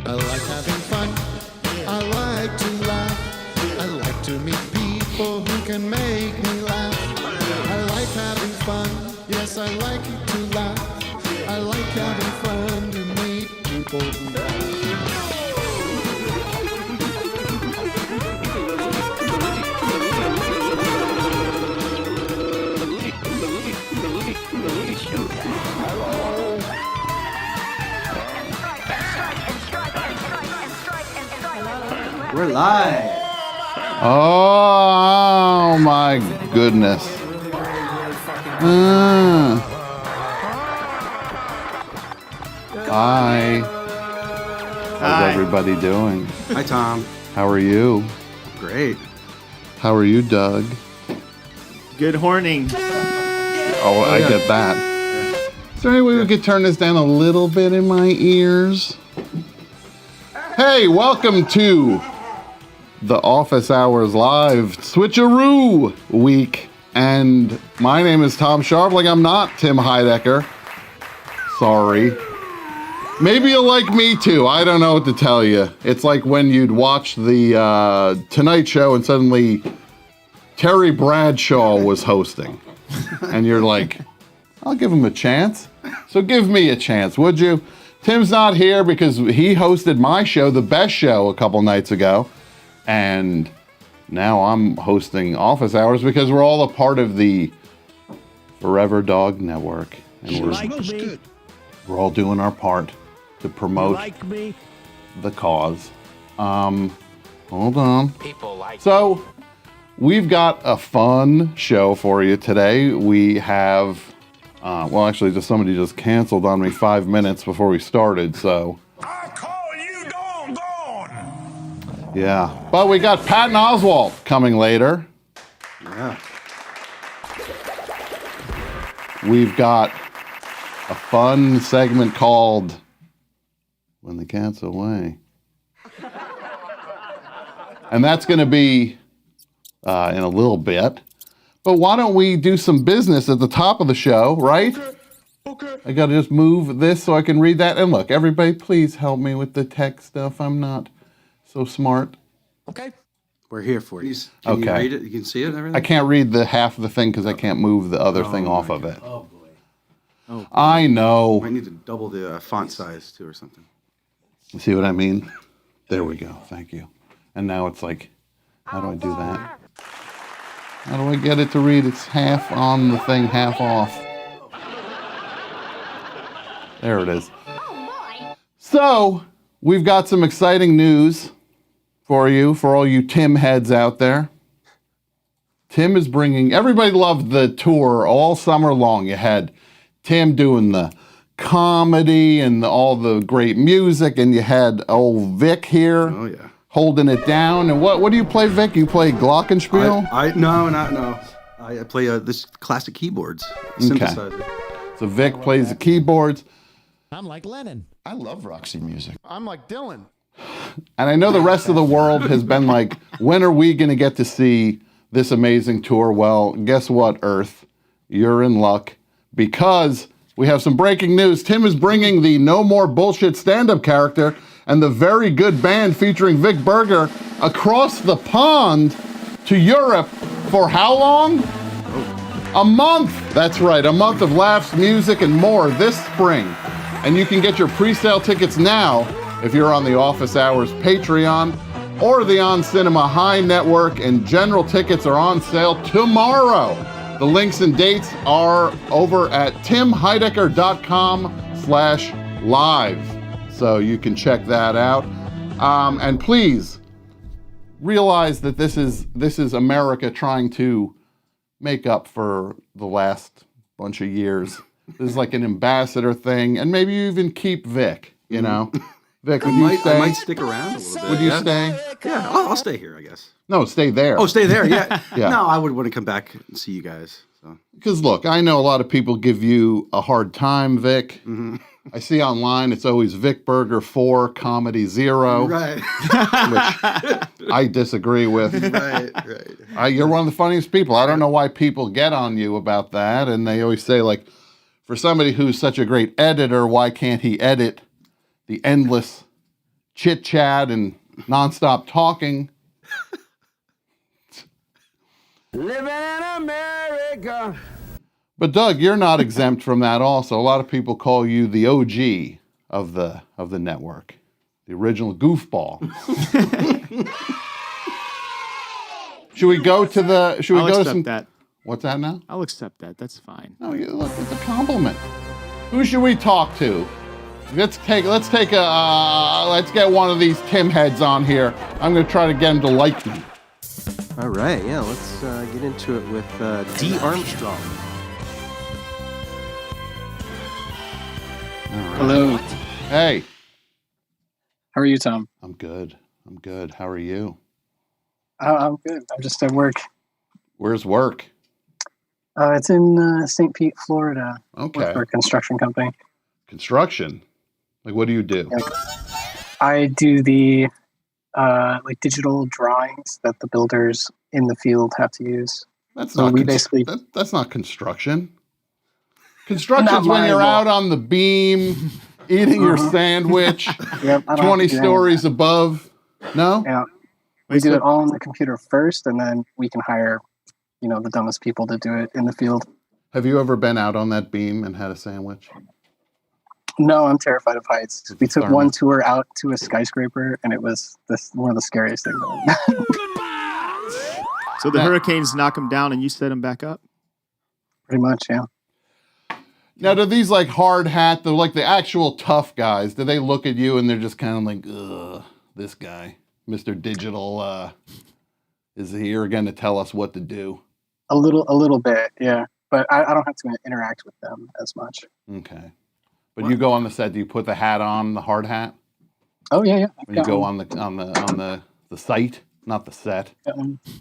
I like having fun. I like to laugh. I like to meet people who can make me laugh. I like having fun. Yes, I like to laugh. I like having fun to meet people who laugh. We're live. Oh my goodness. Hi. How's everybody doing? Hi, Tom. How are you? Great. How are you, Doug? Good horning. Oh, I get that. Is there any way we could turn this down a little bit in my ears? Hey, welcome to the Office Hours Live Switcheroo week. And my name is Tom Scharpling. I'm not Tim Heidecker. Sorry. Maybe you'll like me too. I don't know what to tell you. It's like when you'd watch the Tonight Show and suddenly Terry Bradshaw was hosting. And you're like, I'll give him a chance. So give me a chance, would you? Tim's not here because he hosted my show, The Best Show, a couple nights ago. And now I'm hosting Office Hours because we're all a part of the Forever Dog Network. And we're all doing our part to promote the cause. Hold on. So we've got a fun show for you today. We have, well, actually, just somebody just canceled on me 5 minutes before we started, so. I call you gone. Yeah, but we got Patton Oswalt coming later. Yeah. We've got a fun segment called When the Cat's Away. And that's going to be in a little bit. But why don't we do some business at the top of the show, right? Okay. I got to just move this so I can read that. And look, everybody, please help me with the tech stuff. I'm not so smart. Okay. We're here for you. Can you read it? You can see it and everything? I can't read the half of the thing because I can't move the other thing off of it. Oh, boy. Oh, boy. I know. Might need to double the font size, too, or something. You see what I mean? There we go. Thank you. And now it's like, how do I do that? How do I get it to read? It's half on the thing, half off. There it is. So, we've got some exciting news for you, for all you Tim heads out there. Tim is bringing, everybody loved the tour all summer long. You had Tim doing the comedy and all the great music, and you had old Vic here. Oh, yeah. Holding it down. And what do you play, Vic? You play glockenspiel? No. I play this classic keyboards, synthesizer. So Vic plays the keyboards. I'm like Lennon. I love Roxy music. I'm like Dylan. And I know the rest of the world has been like, when are we going to get to see this amazing tour? Well, guess what, Earth? You're in luck because we have some breaking news. Tim is bringing the No More Bullshit stand-up character and the very good band featuring Vic Berger across the pond to Europe for how long? A month. That's right, a month of laughs, music, and more this spring. And you can get your pre-sale tickets now if you're on the Office Hours Patreon or the On Cinema High Network, and general tickets are on sale tomorrow. The links and dates are over at timheidecker.com/live. So you can check that out. And please realize that this is America trying to make up for the last bunch of years. This is like an ambassador thing, and maybe you even keep Vic, you know? Vic, would you stay? I might stick around a little bit. Would you stay? Yeah, I'll stay here, I guess. No, stay there. Oh, stay there, yeah. Yeah. No, I would want to come back and see you guys. So. Because look, I know a lot of people give you a hard time, Vic. Mm-hmm. I see online it's always Vic Berger 4, comedy 0. Right. Which I disagree with. Right. You're one of the funniest people. I don't know why people get on you about that. And they always say, like, for somebody who's such a great editor, why can't he edit the endless chit-chat and nonstop talking? Living in America. But Doug, you're not exempt from that also. A lot of people call you the OG of the network, the original goofball. Should we go to the? Should we I'll go to accept some? that. What's that now? I'll accept that. That's fine. No, look, it's a compliment. Who should we talk to? Let's get one of these Tim heads on here. I'm going to try to get him to like me. All right, yeah, let's get into it with D. Armstrong. Hello. Hey. How are you, Tom? I'm good. How are you? I'm good. I'm just at work. Where's work? It's in St. Pete, Florida. Okay. Work for a construction company. Construction? Like, what do you do? I do the like digital drawings that the builders in the field have to use. That's So not. That's not construction. Construction's when you're out on the beam, eating your sandwich, Yep, I don't 20 have to do stories above. No? Yeah. We do it all on the computer first, and then we can hire, the dumbest people to do it in the field. Have you ever been out on that beam and had a sandwich? No, I'm terrified of heights. We took thermal. one tour out to a skyscraper, and it was one of the scariest things. So the hurricanes knock them down and you set them back up? Pretty much, yeah. Now, do these like hard hat, the actual tough guys, do they look at you and they're just kind of like, ugh, this guy, Mr. Digital, is here again to tell us what to do? A little bit, yeah. But I don't have to interact with them as much. Okay. But you go on the set, do you put the hat on, the hard hat? Oh yeah. When you go on the site, not the set.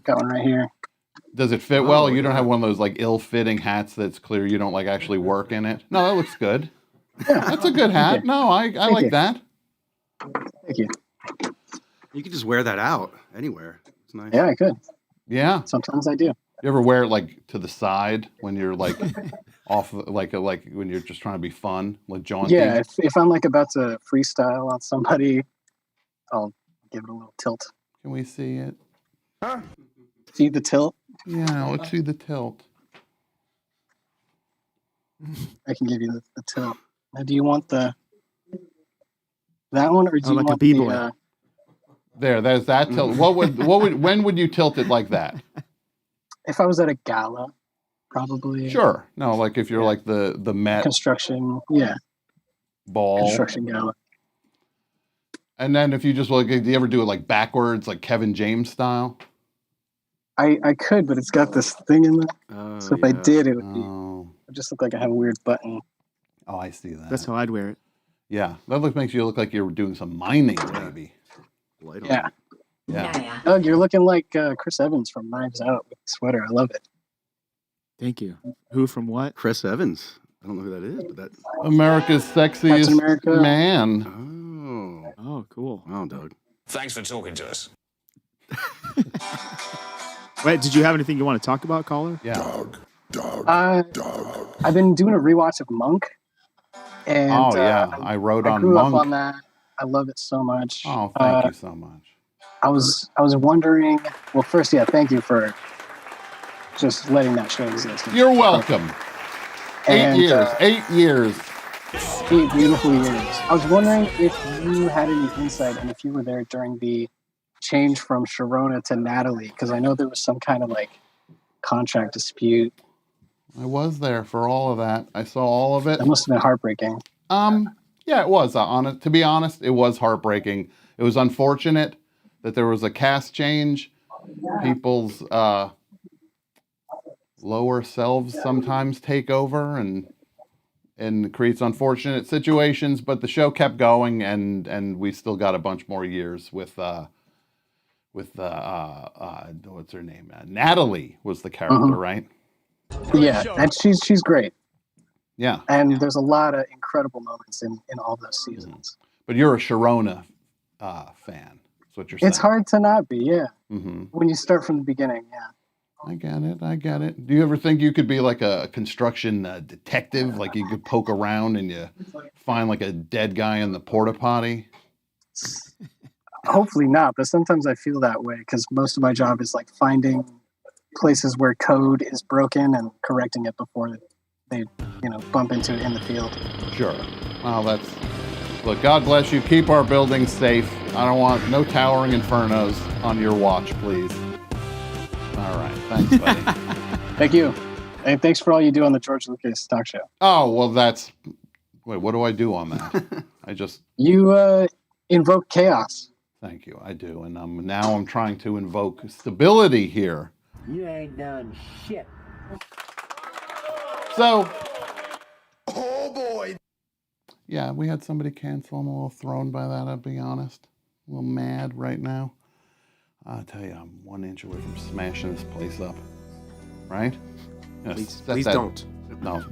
Got one right here. Does it fit well? You don't have one of those like ill-fitting hats that's clear you don't like actually work in it? No, that looks good. Yeah. That's a good hat. No, I like that. Thank you. You could just wear that out anywhere. It's nice. Yeah, I could. Yeah. Sometimes I do. You ever wear it like to the side when you're like off, like when you're just trying to be fun, like jaunty? Yeah, if I'm like about to freestyle on somebody, I'll give it a little tilt. Can we see it? See the tilt? Yeah, let's see the tilt. I can give you the tilt. Now, do you want that one, or do you like a want b-boy. There's that tilt. When would you tilt it like that? If I was at a gala, probably. Sure. No, like if you're like the Met Construction, ball. construction gala. And then if you just like, do you ever do it like backwards, like Kevin James style? I could, but it's got this thing in there. Oh, So if I did, it would Oh, just look like I have a weird button. I see that. That's how I'd wear it. Yeah, that makes you look like you're doing some mining, maybe. Light on. Yeah. Yeah. Doug, you're looking like Chris Evans from Knives Out with the sweater. I love it. Thank you. Who from what? Chris Evans. I don't know who that is, but that's America's sexiest America. man. Oh, cool. Wow, Doug. Thanks for talking to us. Wait, did you have anything you want to talk about, caller? Yeah. I've been doing a rewatch of Monk. And Oh, yeah. I wrote on grew Monk. up on that. I love it so much. Oh, thank you so much. I was wondering. Well, first, yeah, thank you for just letting that show exist. You're welcome. And, 8 years. 8 years. 8 beautiful years. I was wondering if you had any insight and if you were there during the change from Sharona to Natalie, because I know there was some kind of like contract dispute. I was there for all of that. I saw all of it. That must have been heartbreaking. Yeah, it was. To be honest, it was heartbreaking. It was unfortunate that there was a cast change. People's lower selves sometimes take over and creates unfortunate situations. But the show kept going, and we still got a bunch more years with what's her name? Natalie was the character, right? Yeah, and she's great. Yeah. And there's a lot of incredible moments in all those seasons. But you're a Sharona fan. That's what you're saying. It's hard to not be, yeah. Mm-hmm. When you start from the beginning, yeah. I get it. Do you ever think you could be like a construction detective? Like you could poke around and you find like a dead guy in the porta potty? Hopefully not, but sometimes I feel that way because most of my job is like finding places where code is broken and correcting it before they bump into it in the field. Sure. Well, look, God bless you. Keep our buildings safe. I don't want no towering infernos on your watch, please. All right. Thanks, buddy. Thank you. And thanks for all you do on the George Lucas talk show. Oh, well, wait, what do I do on that? You invoke chaos. Thank you. I do. And now I'm trying to invoke stability here. You ain't done shit. So, Oh boy. yeah, we had somebody cancel. I'm a little thrown by that, I'll be honest. A little mad right now. I'll tell you, I'm 1 inch away from smashing this place up. Right? Yes, Please don't. No.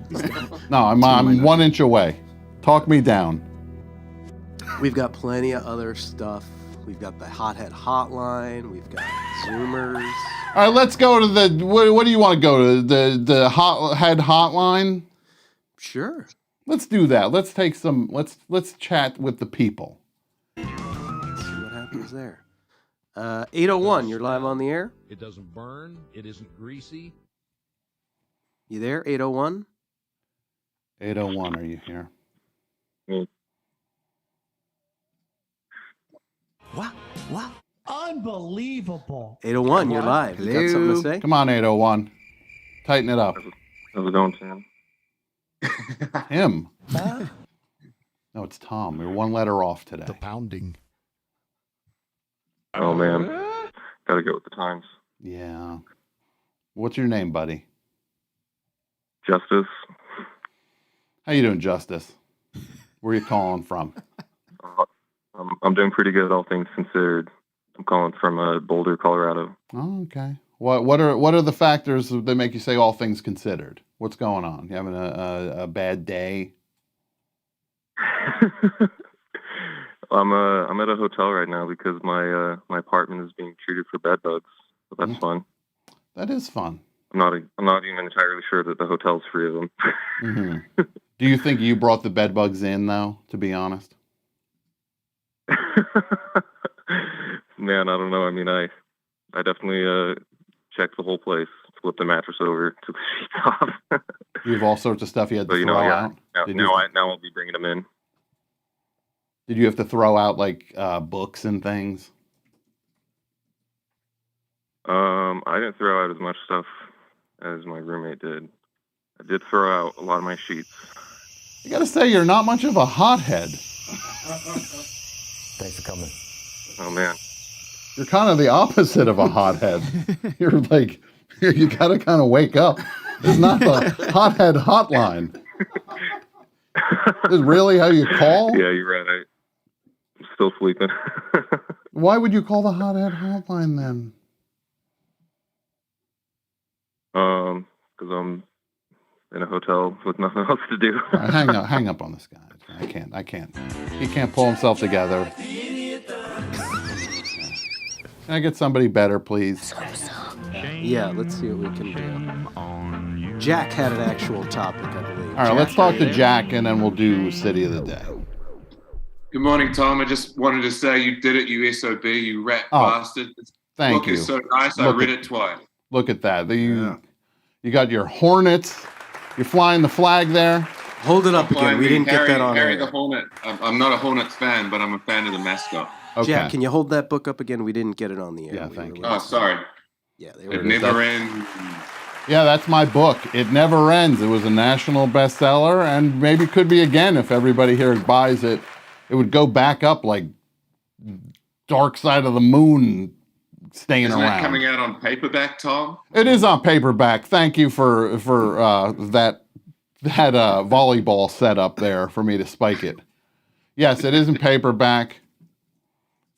No, I'm 1 inch away. Talk me down. We've got plenty of other stuff. We've got the Hothead Hotline. We've got Zoomers. All right, let's go to the. What do you want to go to? The Hothead Hotline. Sure. Let's do that. Let's take some. Let's chat with the people. Let's see what happens there. 801, you're live on the air. It doesn't burn. It isn't greasy. You there, 801? 801, are you here? Wow. Unbelievable. 801, you're live. You got something to say? Come on, 801. Tighten it up. How's it going, Sam? Him. No, it's Tom. We're one letter off today. The pounding. Oh, man. Gotta go with the times. Yeah. What's your name, buddy? Justice. How you doing, Justice? Where are you calling from? I'm doing pretty good, all things considered. I'm calling from Boulder, Colorado. Oh, okay. What are the factors that make you say all things considered? What's going on? You having a bad day? I'm at a hotel right now because my apartment is being treated for bed bugs. So that's fun. That is fun. I'm not even entirely sure that the hotel's free of them. Mm-hmm. Do you think you brought the bed bugs in, though? To be honest. Man, I don't know. I mean, I definitely checked the whole place, flipped the mattress over, took the sheets off. You have all sorts of stuff you had to throw out. Now I'll be bringing them in. Did you have to throw out like books and things? I didn't throw out as much stuff as my roommate did. I did throw out a lot of my sheets. I gotta say, you're not much of a hothead. Thanks for coming. Oh, man. You're kind of the opposite of a hothead. You're like, you gotta kind of wake up. It's not the hothead hotline. This is really how you call? Yeah, you're right. I'm still sleeping. Why would you call the hothead hotline then? Because I'm in a hotel with nothing else to do. All right, hang up on this guy. I can't. He can't pull himself together. Can I get somebody better, please? Yeah, let's see what we can do. Jack had an actual topic, I believe. All right, let's talk to Jack, and then we'll do City of the Day. Good morning, Tom. I just wanted to say you did it, you SOB, you rat bastard. Thank book you. is so nice. I read it twice. Look at that. You got your Hornets. You're flying the flag there. Hold it up again. We didn't get that on Harry air. the Hornet. I'm not a Hornets fan, but I'm a fan of the mascot. Okay. Jack, can you hold that book up again? We didn't get it on the air. Yeah, thank you. Oh, sorry. Yeah, It never ends. Yeah, that's my book. It Never Ends. It was a national bestseller, and maybe could be again if everybody here buys it. It would go back up like Dark Side of the Moon staying Isn't around. that coming out on paperback, Tom? It is on paperback. Thank you for that volleyball setup there for me to spike it. Yes, it is in paperback.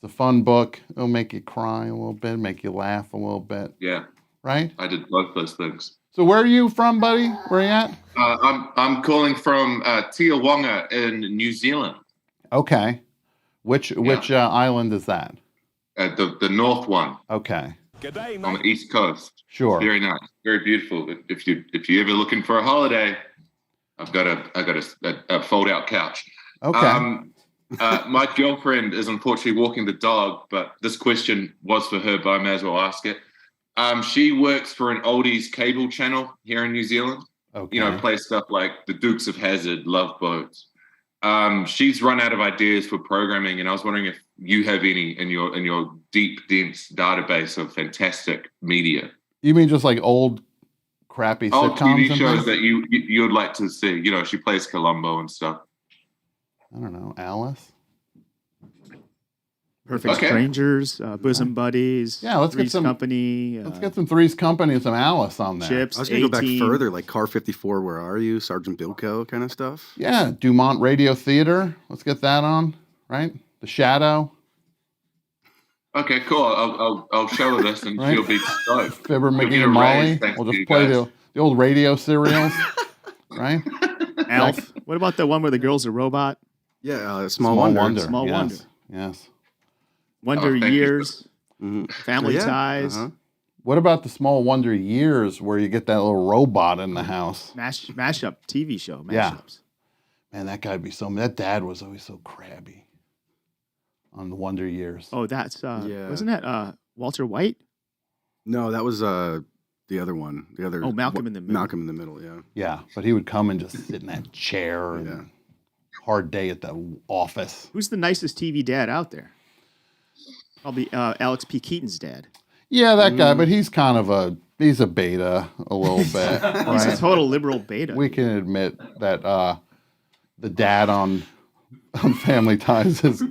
It's a fun book. It'll make you cry a little bit, make you laugh a little bit. Yeah. Right? I did both those things. So where are you from, buddy? Where are you at? I'm calling from Tiawonga in New Zealand. Okay. Which island is that? The north one. Okay. On the east coast. Sure. Very nice. Very beautiful. If you're ever looking for a holiday, I've got a fold out couch. Okay. My girlfriend is unfortunately walking the dog, but this question was for her, but I may as well ask it. She works for an oldies cable channel here in New Zealand. Okay. You know, plays stuff like the Dukes of Hazzard, Love Boats. She's run out of ideas for programming, and I was wondering if you have any in your deep, dense database of fantastic media. You mean just like old crappy Old sitcoms? TV shows that you'd like to see. You know, she plays Columbo and stuff. I don't know. Alice? Perfect Strangers, Bosom Buddies. Yeah, let's Three's get some Company. Let's get some Three's Company and some Alice on there. Chips. I was going to go back 18. further, like Car 54, Where Are You? Sergeant Bilko kind of stuff. Yeah, Dumont Radio Theater. Let's get that on, right? The Shadow. Okay, cool. I'll show her this, and Right. she'll be stoked. Fibber, She'll McGee, get a and Molly. raise thanks We'll to just you play guys. the old radio serials, right? Alf. What about the one where the girl's a robot? Yeah, Small Wonder. Small yes. Wonder. Yes. Wonder thank you. Years. Family Yeah, Ties. What about the Small Wonder Years where you get that little robot in the house? Mashup TV show. Mashups. Yeah. Man, that guy'd be that dad was always so crabby on the Wonder Years. Oh, that's Yeah. wasn't that Walter White? No, that was the other one. The other. Malcolm in the Middle. Malcolm in the Middle, yeah. Yeah, but he would come and just sit in that chair and hard day at the office. Who's the nicest TV dad out there? Probably Alex P. Keaton's dad. Yeah, that guy, but he's kind of he's a beta a little bit. He's a Right? total liberal beta. We can admit that the dad on Family Ties is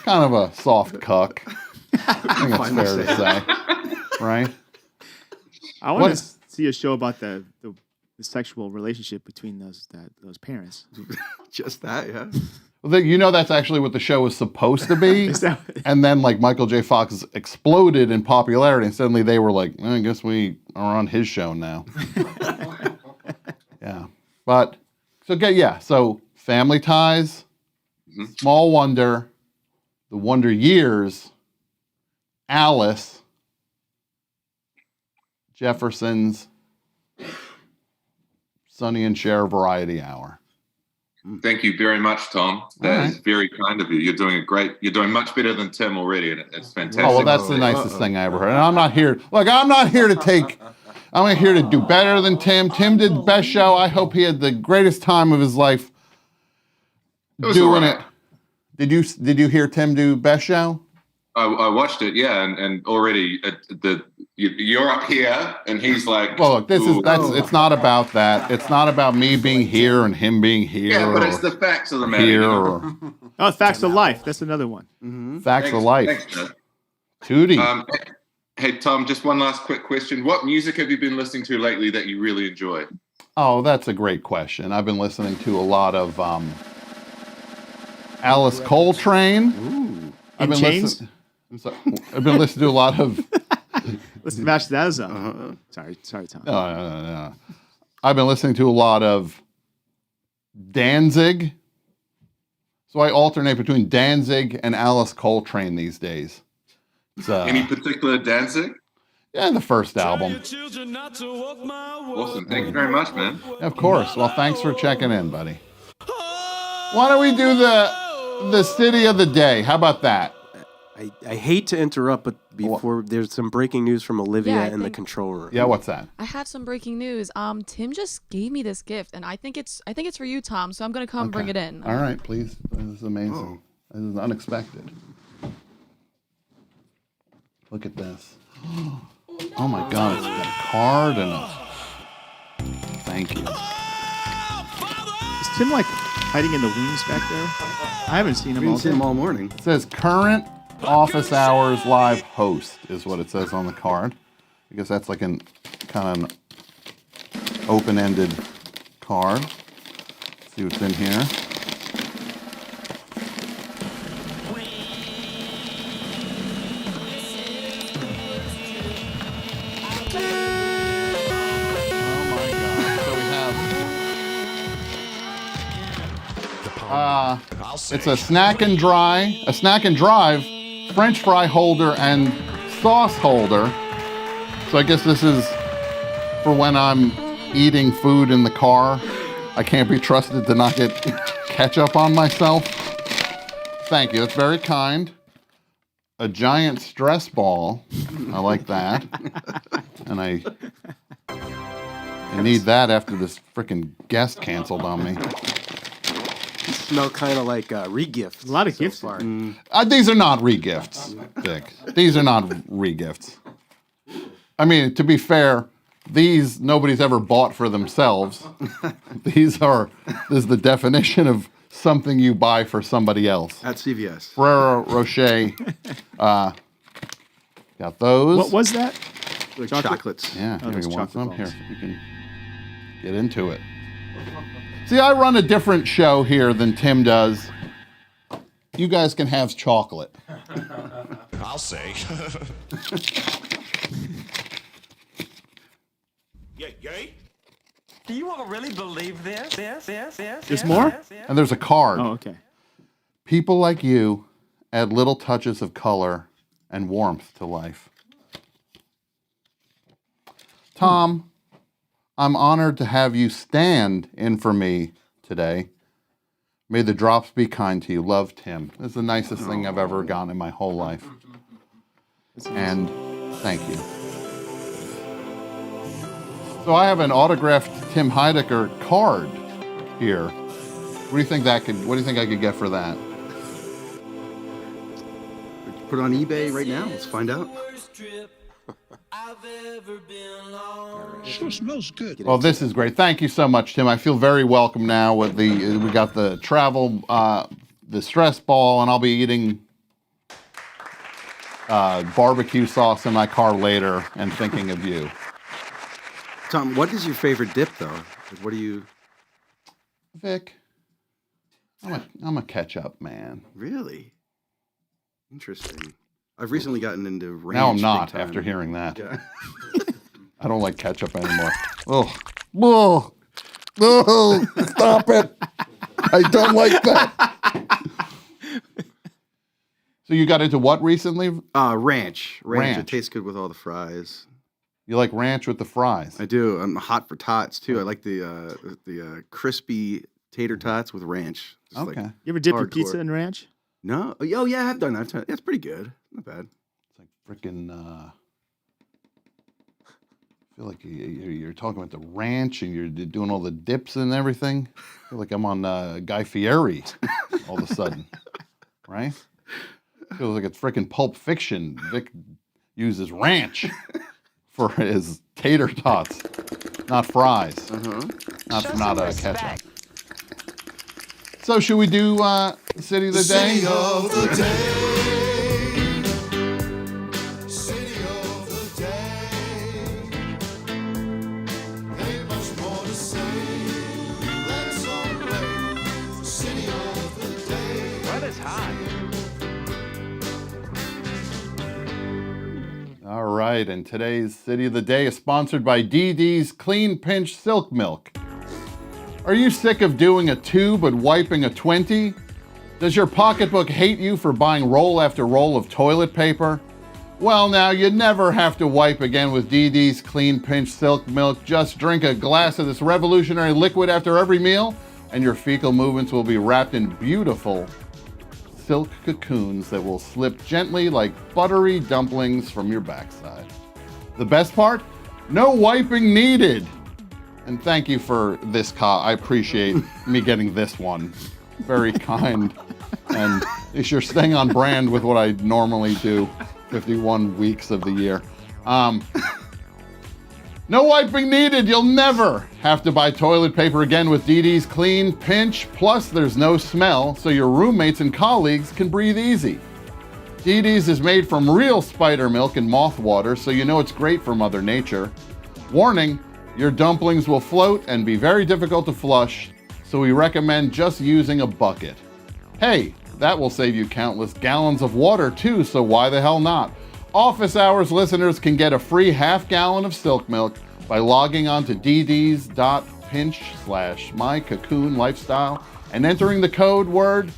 kind of a soft cuck. I think it's fair to say, right? I want to see a show about the sexual relationship between those parents. Just that, yeah. Well, you know that's actually what the show was supposed to be, and then like Michael J. Fox exploded in popularity, and suddenly they were like, I guess we are on his show now. Yeah, but so Family Ties, Small Wonder, The Wonder Years, Alice, Jefferson's, Sonny and Cher Variety Hour. Thank you very much, Tom. That is very kind of you. You're doing much better than Tim already, and it's fantastic. Oh, well, that's the nicest thing I ever heard. And I'm not here to do better than Tim. Tim did the best show. I hope he had the greatest time of his life doing it. Did you hear Tim do best show? I watched it, yeah, and already you're up here, and he's like, well, look, it's not about that. It's not about me being here and him being here. Yeah, but it's the facts of the matter. You know? Oh, Facts of Life. That's another one. Facts of Life. Thanks, man. Tootie. Hey, Tom, just one last quick question. What music have you been listening to lately that you really enjoy? Oh, that's a great question. I've been listening to a lot of Alice Coltrane. Ooh. I've been Chains? I've been listening to a lot of. Let's match that up. Sorry, Tom. No. I've been listening to a lot of Danzig. So I alternate between Danzig and Alice Coltrane these days. Any particular Danzig? Yeah, the first album. Awesome. Thank you very much, man. Of course. Well, thanks for checking in, buddy. Why don't we do the city of the day? How about that? I hate to interrupt, but before there's some breaking news from Olivia in the control room. Yeah, what's that? I have some breaking news. Tim just gave me this gift, and I think it's for you, Tom. So I'm gonna come bring it in. All right, please. This is amazing. This is unexpected. Look at this. Oh my God! It's got a card and a. Thank you. Is Tim like hiding in the wings back there? I haven't seen him all morning. It says current office hours live host is what it says on the card. I guess that's like an kind of an open-ended card. Let's see what's in here. It's a snack and drive French fry holder and sauce holder. So I guess this is for when I'm eating food in the car. I can't be trusted to not get ketchup on myself. Thank you, that's very kind. A giant stress ball. I like that. And I need that after this freaking guest canceled on me. Smell kind of like re-gifts. A lot of gifts. Far. These are not re-gifts, Dick. These are not re-gifts. I mean, to be fair, these nobody's ever bought for themselves. This is the definition of something you buy for somebody else. At CVS. Ferrero Rocher. Got those. What was that? Like chocolates. Yeah, Oh, here those you want some. chocolate Here, balls. you can get into it. See, I run a different show here than Tim does. You guys can have chocolate. I'll say. Yay? Do you all really believe this? There's more? And there's a card. Oh, okay. People like you add little touches of color and warmth to life. Tom, I'm honored to have you stand in for me today. May the drops be kind to you. Love, Tim. This is the nicest thing I've ever gotten in my whole life. And thank you. So I have an autographed Tim Heidecker card here. What do you think I could get for that? Put it on eBay right now. Let's find out. Sure smells good. Well, this is great. Thank you so much, Tim. I feel very welcome now with we got the travel, the stress ball, and I'll be eating barbecue sauce in my car later and thinking of you. Tom, what is your favorite dip, though? What do you... Vic, I'm a ketchup man. Really? Interesting. I've recently gotten into ranch. Now I'm not big time. after hearing that. Yeah. I don't like ketchup anymore. Oh, oh, stop it. I don't like that. So you got into what recently? Ranch. Ranch. It tastes good with all the fries. You like ranch with the fries? I do. I'm hot for tots, too. I like the crispy tater tots with ranch. Just Okay. like You ever dip your hardcore. pizza in ranch? No. Oh, yeah, I have done that. That's pretty good. Not bad. It's like freaking. I feel like you're talking about the ranch and you're doing all the dips and everything. I feel like I'm on Guy Fieri all of a sudden, right? Feels like it's freaking Pulp Fiction. Vic uses ranch for his tater tots, not fries, not ketchup. So should we do City of the Day? City of the Day. City of the Day. Ain't much more to say. Let's celebrate the City of the Day. Weather's hot. All right. right, and today's City of the Day is sponsored by DD's Clean Pinch Silk Milk. Are you sick of doing a 2 but wiping a 20? Does your pocketbook hate you for buying roll after roll of toilet paper? Well, now you never have to wipe again with DD's Clean Pinch Silk Milk. Just drink a glass of this revolutionary liquid after every meal, and your fecal movements will be wrapped in beautiful silk cocoons that will slip gently like buttery dumplings from your backside. The best part? No wiping needed. And thank you for this, I appreciate me getting this one. Very kind. And at least you're staying on brand with what I normally do 51 weeks of the year. No wiping needed. You'll never have to buy toilet paper again with DD's Clean Pinch. Plus, there's no smell, so your roommates and colleagues can breathe easy. DD's is made from real spider milk and moth water, so you know it's great for Mother Nature. Warning, your dumplings will float and be very difficult to flush, so we recommend just using a bucket. Hey, that will save you countless gallons of water too, so why the hell not? Office Hours listeners can get a free half-gallon of silk milk by logging on to dds.pinch/mycocoonlifestyle and entering the code word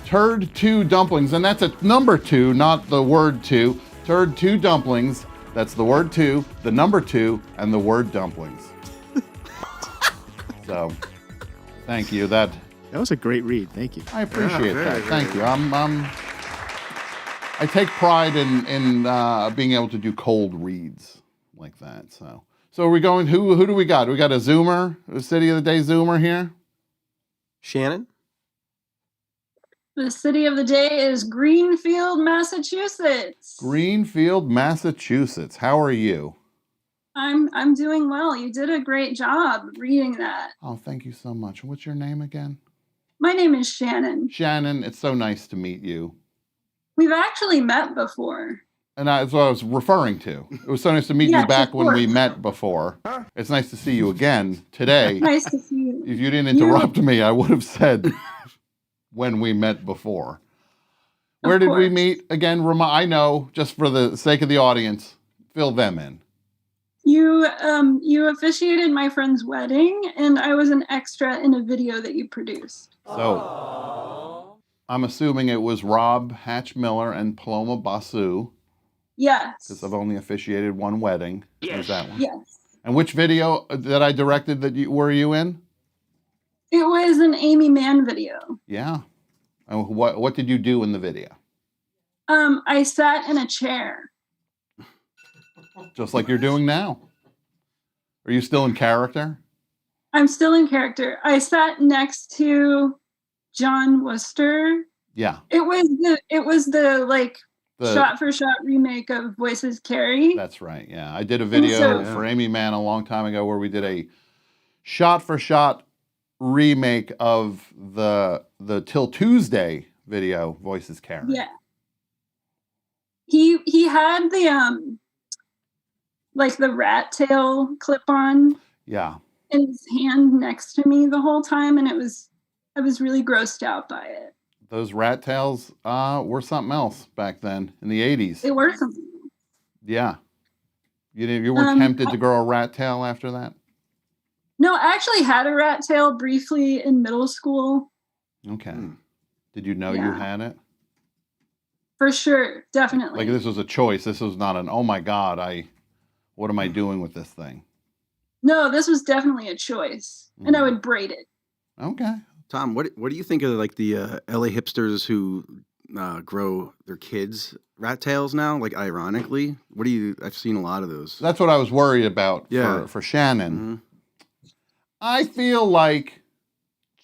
TURD2dumplings. And that's a number 2, not the word 2. TURD2 dumplings. That's the word 2, the number 2, and the word dumplings. So, thank you. That was a great read. Thank you. I appreciate that. Thank you. I take pride in being able to do cold reads like that. So are we going? Who do we got? We got a Zoomer, a City of the Day Zoomer here. Shannon. The city of the day is Greenfield, Massachusetts. Greenfield, Massachusetts. How are you? I'm doing well. You did a great job reading that. Oh, thank you so much. What's your name again? My name is Shannon. Shannon, it's so nice to meet you. We've actually met before. And that's what I was referring to. It was so nice to meet you back when we met before. It's nice to see you again today. Nice to see you. If you didn't interrupt me, I would have said when we met before. Where did we meet again? I know, just for the sake of the audience, fill them in. You officiated my friend's wedding, and I was an extra in a video that you produced. So, I'm assuming it was Rob Hatch-Miller and Paloma Basu. Yes. Because I've only officiated one wedding. Yes. Is that one? Yes. And which video that I directed were you in? It was an Amy Mann video. Yeah. And what did you do in the video? I sat in a chair. Just like you're doing now. Are you still in character? I'm still in character. I sat next to John Worcester. Yeah. It was the shot for shot remake of Voices Carry. That's right. Yeah. I did a video for Amy Mann a long time ago where we did a shot for shot remake of the Till Tuesday video, Voices Carry. Yeah. He had the the rat tail clip on. Yeah. In his hand next to me the whole time, and I was really grossed out by it. Those rat tails were something else back then in the 80s. They were something else. Yeah. You weren't tempted to grow a rat tail after that? No, I actually had a rat tail briefly in middle school. Okay. Did you know you had it? For sure, definitely. Like this was a choice. This was not an, oh my God, what am I doing with this thing? No, this was definitely a choice. And I would braid it. Okay. Tom, what do you think of the LA hipsters who grow their kids rat tails now? Like ironically, I've seen a lot of those. That's what I was worried about for Shannon. Mm-hmm. I feel like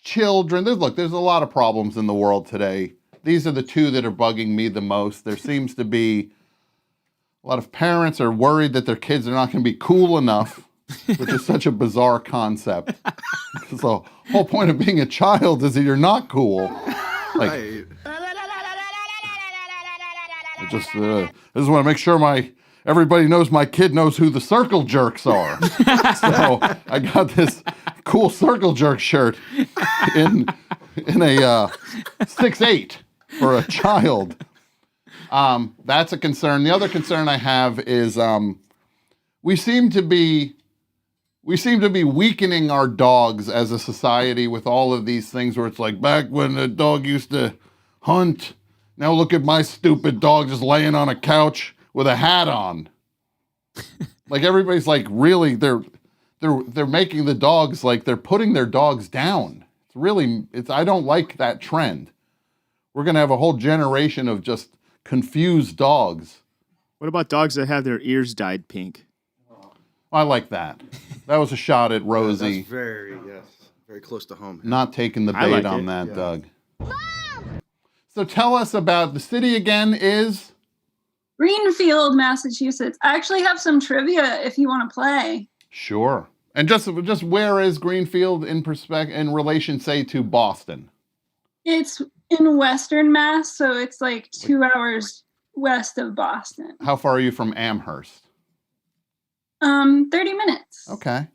children, there's a lot of problems in the world today. These are the two that are bugging me the most. There seems to be a lot of parents are worried that their kids are not going to be cool enough, which is such a bizarre concept. So the whole point of being a child is that you're not cool. Like, Right. I just want to make sure everybody knows my kid knows who the circle jerks are. So I got this cool circle jerk shirt in a 6'8" for a child. That's a concern. The other concern I have is we seem to be weakening our dogs as a society with all of these things where it's like back when the dog used to hunt. Now look at my stupid dog just laying on a couch with a hat on. Like everybody's like really they're making the dogs like they're putting their dogs down. I don't like that trend. We're going to have a whole generation of just confused dogs. What about dogs that have their ears dyed pink? I like that. That was a shot at Rosie. That's very close to home. Not taking the bait on that, Doug. So tell us about the city again is? Greenfield, Massachusetts. I actually have some trivia if you want to play. Sure. And just where is Greenfield in relation, say, to Boston? It's in Western Mass, so it's like 2 hours west of Boston. How far are you from Amherst? 30 minutes. Okay.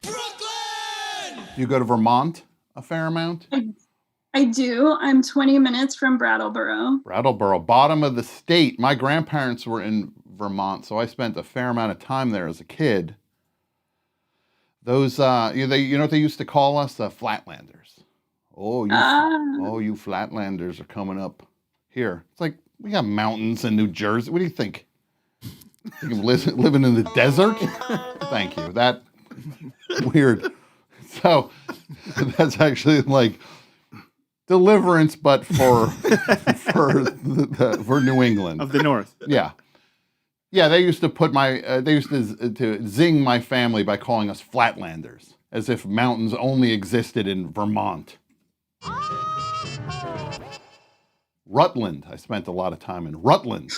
Brooklyn! Do you go to Vermont a fair amount? I do. I'm 20 minutes from Brattleboro. Brattleboro, bottom of the state. My grandparents were in Vermont, so I spent a fair amount of time there as a kid. Those, you know what they used to call us? Flatlanders. Oh, you Flatlanders are coming up here. It's like, we got mountains in New Jersey. What do you think? Living in the desert? Thank you. That weird. So that's actually like Deliverance, but for New England of the North. Yeah, they used to put to zing my family by calling us Flatlanders, as if mountains only existed in Vermont. Rutland. I spent a lot of time in Rutland.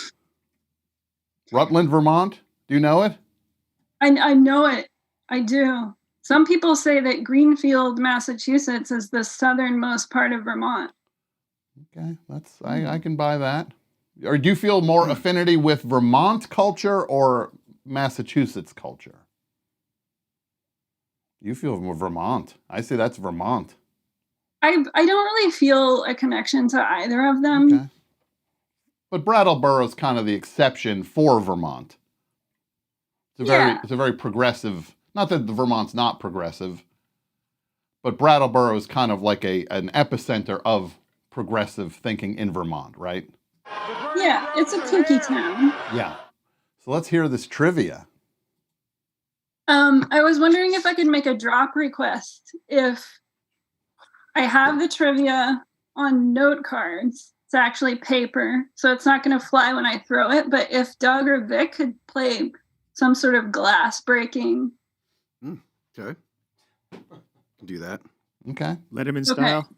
Rutland, Vermont. Do you know it? I know it. I do. Some people say that Greenfield, Massachusetts is the southernmost part of Vermont. Okay, I can buy that. Or do you feel more affinity with Vermont culture or Massachusetts culture? You feel more Vermont. I say that's Vermont. I don't really feel a connection to either of them. Okay. But Brattleboro is kind of the exception for Vermont. It's a very progressive. Not that Vermont's not progressive, but Brattleboro is kind of like an epicenter of progressive thinking in Vermont, right? Yeah, it's a cookie town. Yeah. So let's hear this trivia. I was wondering if I could make a drop request. If I have the trivia on note cards, it's actually paper, so it's not going to fly when I throw it. But if Doug or Vic could play some sort of glass breaking. Okay. Do that. Okay. Let him in style.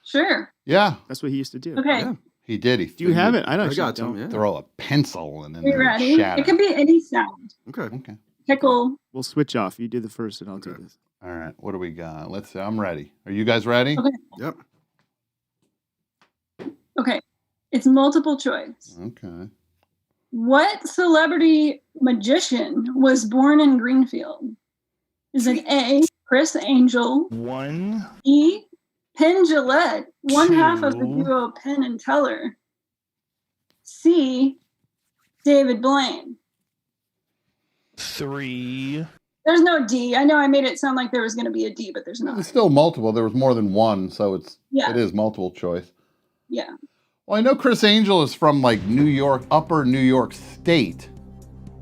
Sure. Yeah. That's what he used to do. Okay. Yeah. He did. Do you have it? I got some. Yeah. Throw a pencil and then Are you ready? shatter. It can be any sound. Okay. Tickle. We'll switch off. You do the first and I'll do this. All right. What do we got? Let's see. I'm ready. Are you guys ready? Okay. Yep. Okay. It's multiple choice. Okay. What celebrity magician was born in Greenfield? Is it A, Chris Angel? B, Penn Jillette, one half of the duo Penn and Teller? C, David Blaine? 3. There's no D. I know I made it sound like there was going to be a D, but there's not. It's still multiple. There was more than one, so it is multiple choice. Yeah. Well, I know Chris Angel is from like New York, upper New York State,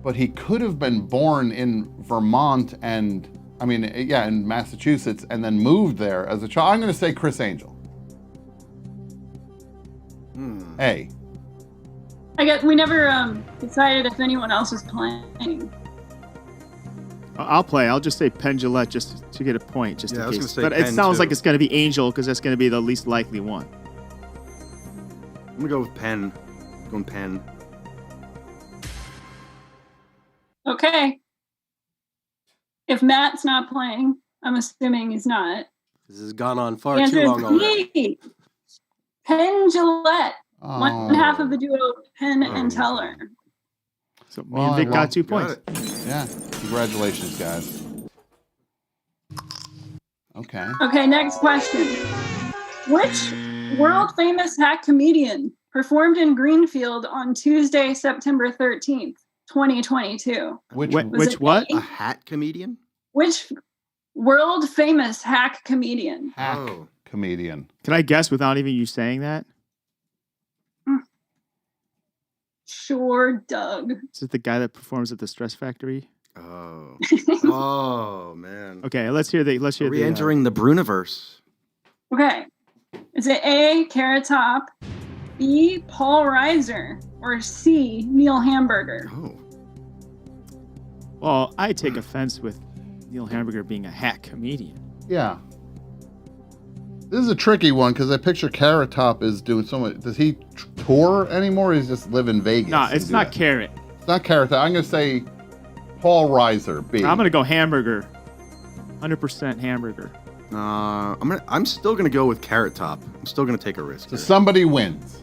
but he could have been born in Vermont and, in Massachusetts and then moved there as a child. I'm going to say Chris Angel. A. We never decided if anyone else was playing. I'll play. I'll just say Penn Jillette just to get a point, just in I was case. gonna say But it Penn, sounds too. like it's going to be Angel because that's going to be the least likely one. I'm going to go with Penn. Going Penn. Okay. If Matt's not playing, I'm assuming he's not. This has gone on far The answer too long is already. B. Penn Jillette. Oh. One half of the duo Penn and Teller. So me and Vic got 2 points. Yeah. Congratulations, guys. Okay. Okay, next question. Which world famous hack comedian performed in Greenfield on Tuesday, September 13th? 2022. Which what? A hat comedian? Which world famous hack comedian? Hack comedian. Can I guess without even you saying that? Sure, Doug. Is it the guy that performs at the Stress Factory? Oh. Oh, man. Okay, let's hear the. Are we entering the Bruniverse? Okay. Is it A, Carrot Top, B, Paul Reiser, or C, Neil Hamburger? Oh. Well, I take offense with Neil Hamburger being a hack comedian. Yeah. This is a tricky one because I picture Carrot Top is doing so much. Does he tour anymore? Or he's just live in Vegas. No, it's not Carrot. It's not Carrot Top. I'm gonna say Paul Reiser. B. I'm gonna go Hamburger. 100% Hamburger. I'm still gonna go with Carrot Top. I'm still gonna take a risk. So somebody wins.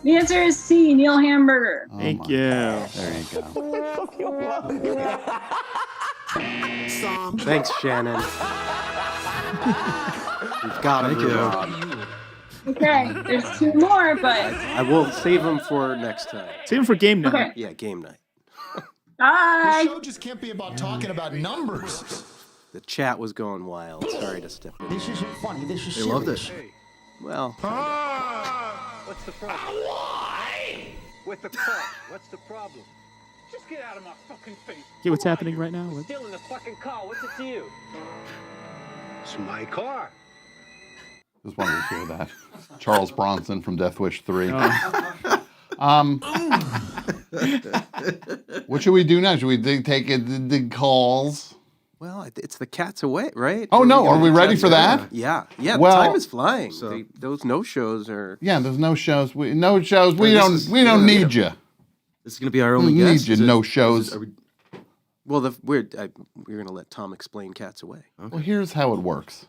The answer is C, Neil Hamburger. Thank you. There you go. Thanks, Shannon. You've got it. Okay, there's two more, but I will save them for next time. Save them for game night. Okay. Yeah, game night. bye. The show just can't be about talking about numbers. The chat was going wild. Sorry to step in. This isn't funny. This is They serious. loved it. Well, What's the problem? Why? With the car. What's the problem? Just get out of my fucking face. Okay, what's happening right now? What? Still in the fucking car. What's it to you? It's my car. Just wanted to hear that. Charles Bronson from Death Wish 3. What should we do now? Should we take the calls? well, it's the cat's away, right? Oh, no. Are we ready Cat's for away. that? Yeah. Yeah. Well, time is flying. so- Those no-shows are. Yeah, there's no shows. We don't this need you. This is gonna be our only We guest. need you. No shows. Well, we're going to let Tom explain Cat's Away. Well, here's how it works.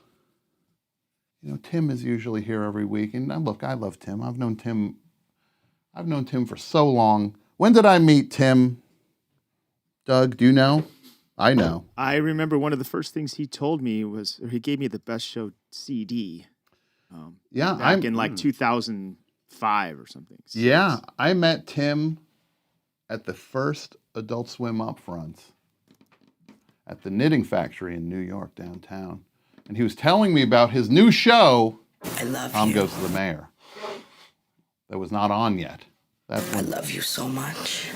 You know, Tim is usually here every week, and look, I love Tim. I've known Tim for so long. When did I meet Tim? Doug, do you know? I know. I remember one of the first things he told me was, or he gave me the Best Show CD. Yeah, back in like 2005 or something. Yeah, I met Tim at the first Adult Swim upfronts at the Knitting Factory in New York downtown, and he was telling me about his new show. I love Tom you. Goes to the Mayor. That was not on yet. I love you so much.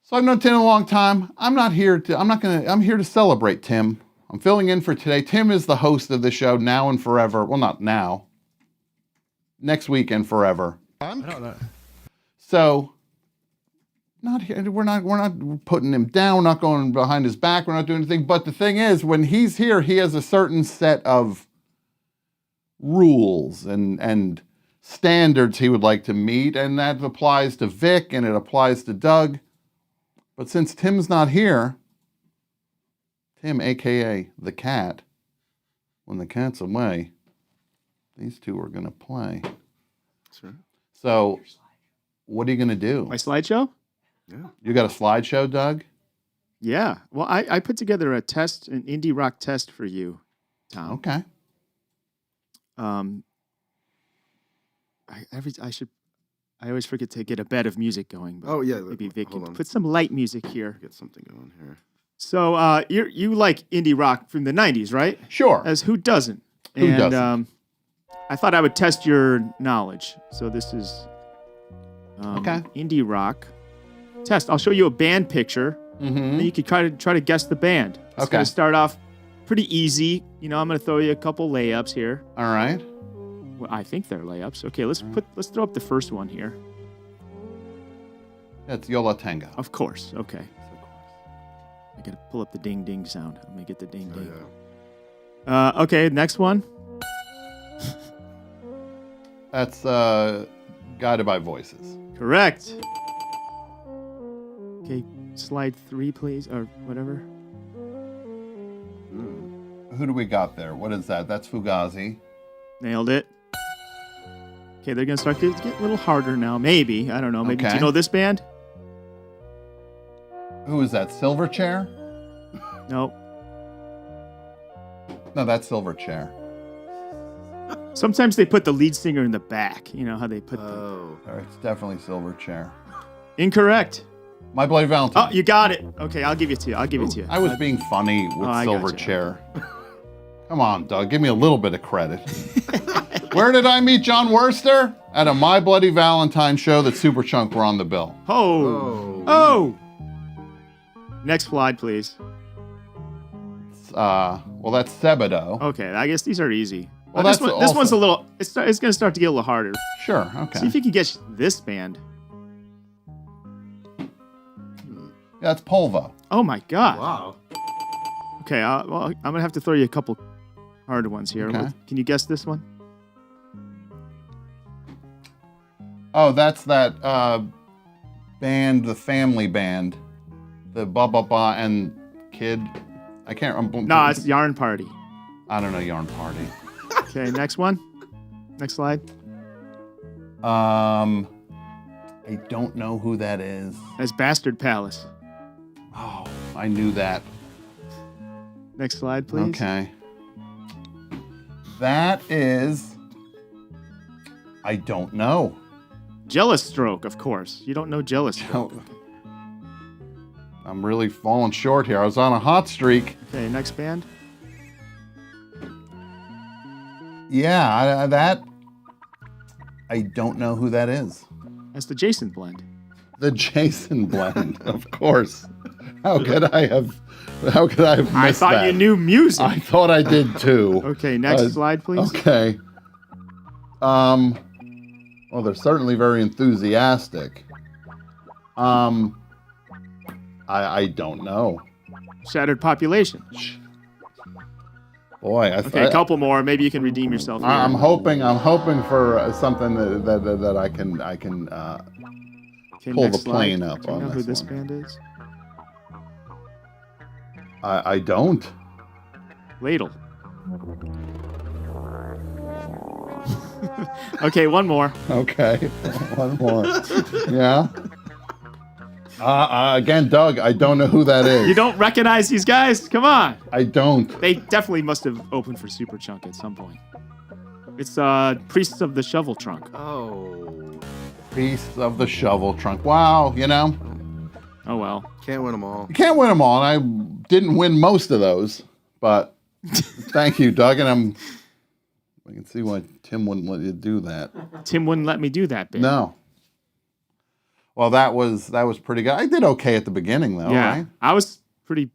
So I've known Tim a long time. I'm here to celebrate Tim. I'm filling in for today. Tim is the host of the show now and forever. Well, not now. Next week and forever. I don't know. So not here. We're not putting him down. We're not going behind his back. We're not doing anything. But the thing is, when he's here, he has a certain set of rules and standards he would like to meet, and that applies to Vic and it applies to Doug. But since Tim's not here, Tim, aka the cat, when the cat's away, these two are gonna play. That's right. So, what are you gonna do? My slideshow? Yeah. You got a slideshow, Doug? Yeah. Well, I put together an indie rock test for you, Tom. Okay. I always forget to get a bed of music going. But Oh, yeah. maybe Vic hold can on. put some light music here. Get something going here. So you like indie rock from the 90s, right? Sure. As who doesn't? Who doesn't? I thought I would test your knowledge. So this is Okay. indie rock test. I'll show you a band picture, and you can try to guess the band. It's Okay. going to start off pretty easy. You know, I'm going to throw you a couple layups here. All right. Well, I think they're layups. Okay, let's throw up the first one here. That's Yola Tango. Of course. Okay. I gotta pull up the ding ding sound. I'm gonna get the ding ding. Okay, next one. That's Guided by Voices. Correct. Okay, slide 3, please, or whatever. Who do we got there? What is that? That's Fugazi. Nailed it. Okay, they're gonna start to get a little harder now. Maybe, I don't know. Maybe. Do Okay. you know this band? Who is that? Silverchair? No. No, that's Silverchair. Sometimes they put the lead singer in the back. You know how they put the... All right, it's definitely Silverchair. Incorrect. My Bloody Valentine. Oh, you got it. Okay, I'll give it to you. I was being funny with I Silver gotcha. Chair. Come on, Doug. Give me a little bit of credit. Where did I meet John Worster? At a My Bloody Valentine show that Super Chunk were on the bill. Oh. Next slide, please. Well, that's Sebado. Okay, I guess these are easy. Well, this that's one's also- a little. It's going to start to get a little harder. Sure. Okay. See if you can guess this band. That's Polvo. Oh my God. Wow. Okay, well, I'm gonna have to throw you a couple harder ones here. Okay. Can you guess this one? Oh, that's that band, the family band, the Ba Ba Ba and Kid. I can't remember. No, it's Yarn Party. I don't know Yarn Party. Okay, next one. Next slide. I don't know who that is. That's Bastard Palace. Oh, I knew that. Next slide, please. Okay. That is. I don't know. Jealous Stroke, of course. You don't know Jealous Stroke. I'm really falling short here. I was on a hot streak. Okay, next band. Yeah, I don't know who that is. That's the Jason Blend. The Jason Blend, of course. How could I have missed I thought that? you knew music. I thought I did too. Okay, next slide, please. Okay. Well, they're certainly very enthusiastic. I don't know. Shattered Population. Boy, Okay, a couple more. Maybe you can redeem yourself. Here. I'm hoping for something that I can Okay, pull the next slide. plane up Do you on know who this this one. band is? I don't. Ladle. Okay, one more. Okay, one more. Yeah. Again, Doug, I don't know who that is. You don't recognize these guys? Come on. I don't. They definitely must have opened for Super Chunk at some point. It's Priests of the Shovel Trunk. Oh. Piece of the Shovel Trunk. Wow, you know. Oh well. Can't win them all. You can't win them all, and I didn't win most of those, but thank you, Doug. And I can see why Tim wouldn't let you do that. Tim wouldn't let me do that bit. No. Well, that was pretty good. I did okay at the beginning, though. Yeah, Right? I was pretty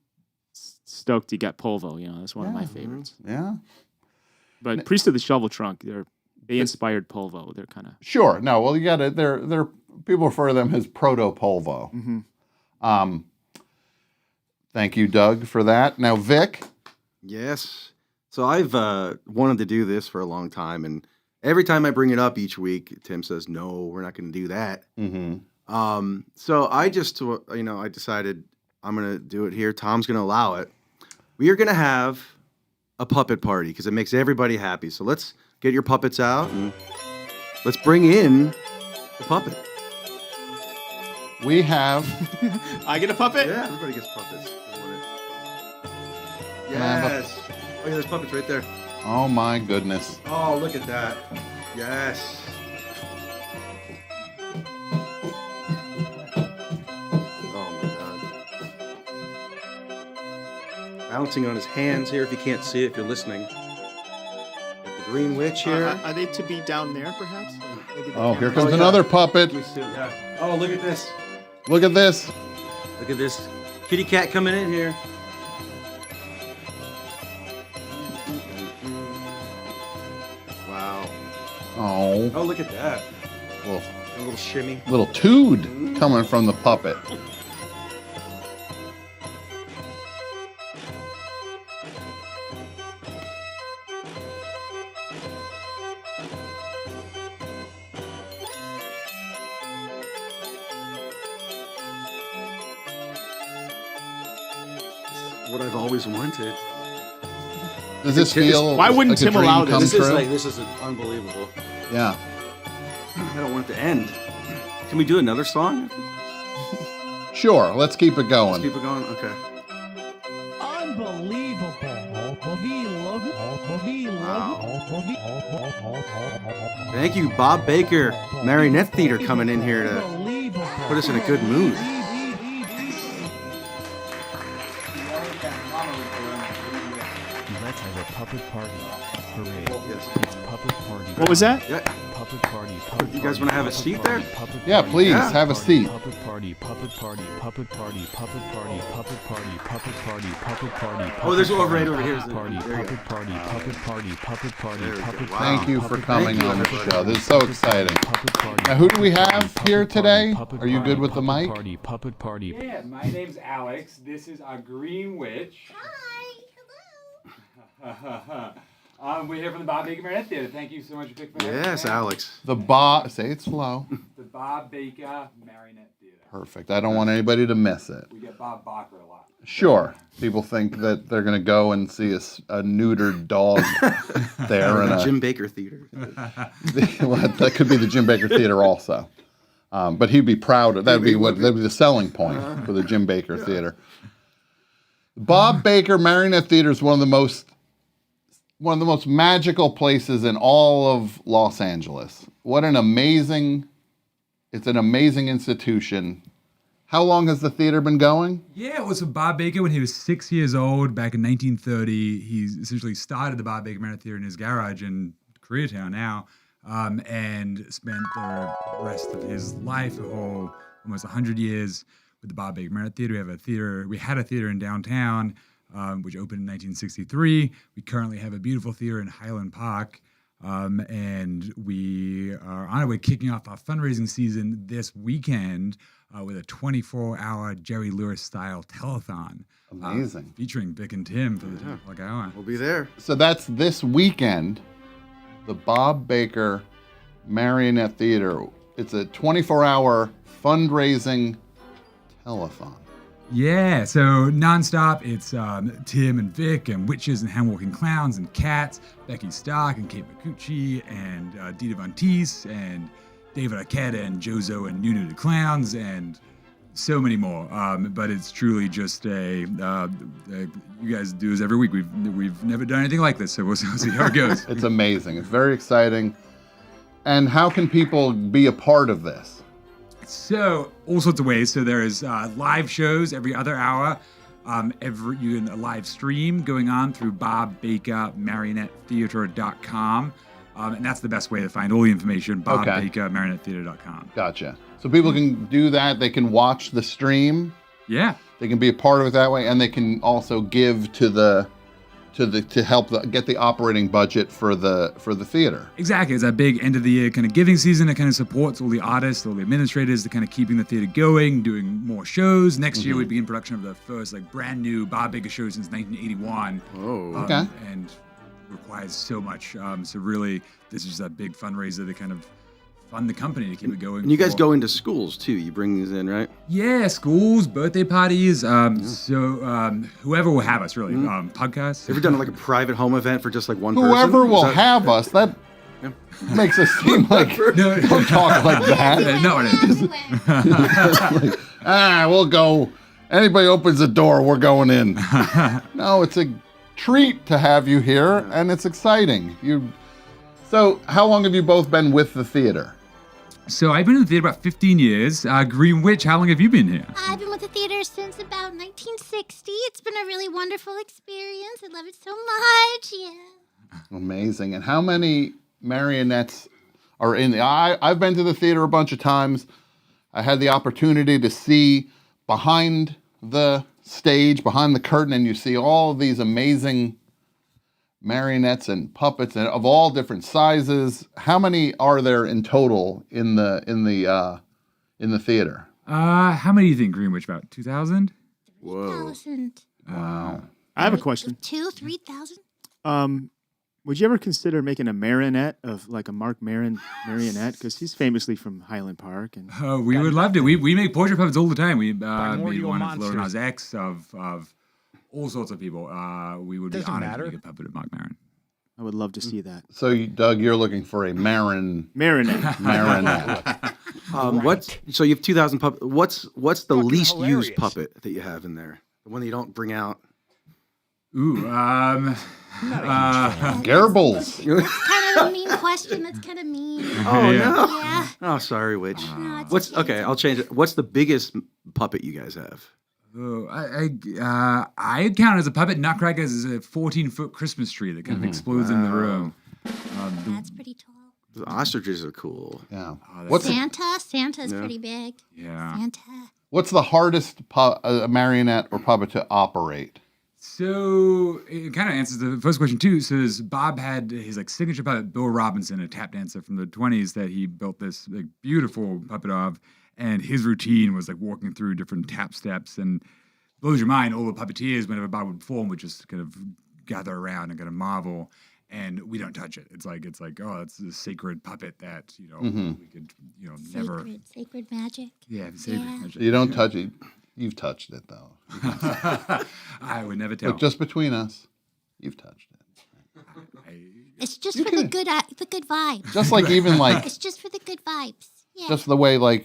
stoked you got Polvo. You know, that's one of my favorites. Yeah. But Priest of the Shovel Trunk, they inspired Polvo. They're kind of Sure. No. Well, you got to. They're people refer to them as proto Polvo. Mm-hmm. Thank you, Doug, for that. Now, Vic. Yes. So I've wanted to do this for a long time, and every time I bring it up each week, Tim says, "No, we're not going to do that." Mm-hmm. So I just, I decided I'm going to do it here. Tom's going to allow it. We are going to have a puppet party because it makes everybody happy. So let's get your puppets out and let's bring in the puppet. We have. I get a puppet? Yeah, everybody gets puppets. Yes. Oh, yeah, there's puppets right there. Oh, my goodness. Oh, look at that. Yes. Oh, my God. Bouncing on his hands here if you can't see it, if you're listening. Got the Green Witch here. Are they to be down there, perhaps? Oh, here comes another puppet. Yeah. Oh, look at this. Look at this. Look at this kitty cat coming in here. Wow. Oh. Oh, look at that. Little, A little shimmy. little tood coming from the puppet. What I've always wanted. Does this feel? Why wouldn't like a Tim allow dream this? come This true? is unbelievable. Yeah. I don't want it to end. Can we do another song? Sure. Let's keep it going. Keep it going? Okay. Thank you, Bob Baker Marionette Theater, coming in here to put us in a good mood. puppet party, parade. It's puppet party. What was that? Yeah. Puppet party. Puppet You guys want to have a seat there? Yeah, please have a seat. Puppet party. Puppet party. Puppet party. Puppet party. Puppet party. Puppet party. Puppet party. Oh, there's one right over here. Party. Puppet party. Puppet party. Puppet party. Puppet party. Thank you for coming on the show. This is so exciting. Now, who do we have here today? Are you good with the mic? Puppet party. Yeah, my name's Alex. This is our Green Witch. Hi. Hello. We're here from the Bob Baker Marionette Theater. Thank you so much for picking me up. Yes, Alex. Say it slow. The Bob Baker Marionette Theater. Perfect. I don't want anybody to miss it. We get Bob Baker a lot. Sure. People think that they're going to go and see a neutered dog there. In in the Jim Baker Theater. Well, that could be the Jim Baker Theater also. But he'd be proud of that. That'd be the selling point for the Jim Baker Theater. Bob Baker Marionette Theater is one of the most magical places in all of Los Angeles. It's an amazing institution. How long has the theater been going? Yeah, it was for Bob Baker when he was 6 years old back in 1930. He essentially started the Bob Baker Marionette Theater in his garage in Koreatown now, and spent the rest of his life, almost 100 years, with the Bob Baker Marionette Theater. We had a theater in downtown, which opened in 1963. We currently have a beautiful theater in Highland Park. And we are on our way kicking off our fundraising season this weekend with a 24-hour Jerry Lewis-style telethon. Amazing. Featuring Vic and Tim for the 10 hour. We'll be there. So that's this weekend, the Bob Baker Marionette Theater. It's a 24-hour fundraising telethon. Yeah, so nonstop, it's Tim and Vic and witches and hand-walking clowns and cats, Becky Stark and Kate McCucci and Dita Von Teese and David Arquette and Jozo and Nunu the Clowns and so many more. But it's truly just you guys do this every week. We've never done anything like this, so we'll see how it goes. It's amazing. It's very exciting. And how can people be a part of this? So, all sorts of ways. So there is live shows every other hour, a live stream going on through BobBakerMarionetteTheater.com. And that's the best way to find all the information, BobBakerMarionetteTheater.com. Gotcha. So people can do that. They can watch the stream. Yeah. They can be a part of it that way, and they can also give to help get the operating budget for the theater. Exactly. It's that big end of the year kind of giving season that kind of supports all the artists, all the administrators, that kind of keeping the theater going, doing more shows. Next year we begin production of the first brand new Bob Baker show since 1981. Oh. Okay. And requires so much. So really, this is that big fundraiser to kind of fund the company to keep it going. And you guys go into schools too. You bring these in, right? Yeah, schools, birthday parties. So whoever will have us, really. Podcasts. Ever done a private home event for just one person? Whoever will have us, that makes us seem like don't talk like that. No, we'll go. Anybody opens the door, we're going in. No, it's a treat to have you here, and it's exciting. So, how long have you both been with the theater? So I've been in the theater about 15 years. Green Witch, how long have you been here? I've been with the theater since about 1960. It's been a really wonderful experience. I love it so much. Yeah. Amazing. And how many marionettes are in the... I've been to the theater a bunch of times. I had the opportunity to see behind the stage, behind the curtain, and you see all of these amazing marionettes and puppets and of all different sizes. How many are there in total in the theater? How many do you think, Green Witch? About 2,000? Whoa. 3,000. Wow. I have a question. 3,000? Would you ever consider making a marionette of a Mark Maron marionette? Because he's famously from Highland Park. And we would love to. We make portrait puppets all the time. We made Primordial one of Lil monsters. Nas X, of all sorts of people. We would be Doesn't honored matter. to make a puppet of Mark Maron. I would love to see that. So, Doug, you're looking for a marionette. So you have 2,000 puppets. What's the least used puppet that you have in there? The one that you don't bring out? Ooh, Garbles. That's kind of a mean question. That's kind of mean. Oh, Yeah. no. Yeah. Oh, sorry, Witch. No, it's Okay, I'll change it. What's the biggest puppet you guys have? Oh, I count as a puppet. Nutcracker is a 14-foot Christmas tree that kind of explodes in the room. That's pretty tall. The ostriches are cool. Yeah. Santa's Yeah. pretty big. Yeah. Santa. What's the hardest marionette or puppet to operate? So it kind of answers the first question too. So Bob had his signature puppet, Bill Robinson, a tap dancer from the 20s that he built this beautiful puppet of, and his routine was walking through different tap steps, and blows your mind. All the puppeteers, whenever Bob would perform, would just kind of gather around and kind of marvel. And we don't touch it. It's like oh, it's a sacred puppet that we could never. Sacred magic. Yeah, sacred magic. You don't touch it. You've touched it though. I would never tell. But just between us, you've touched it. It's just for the good vibes. Just even It's just for the good vibes. Yeah. just the way well,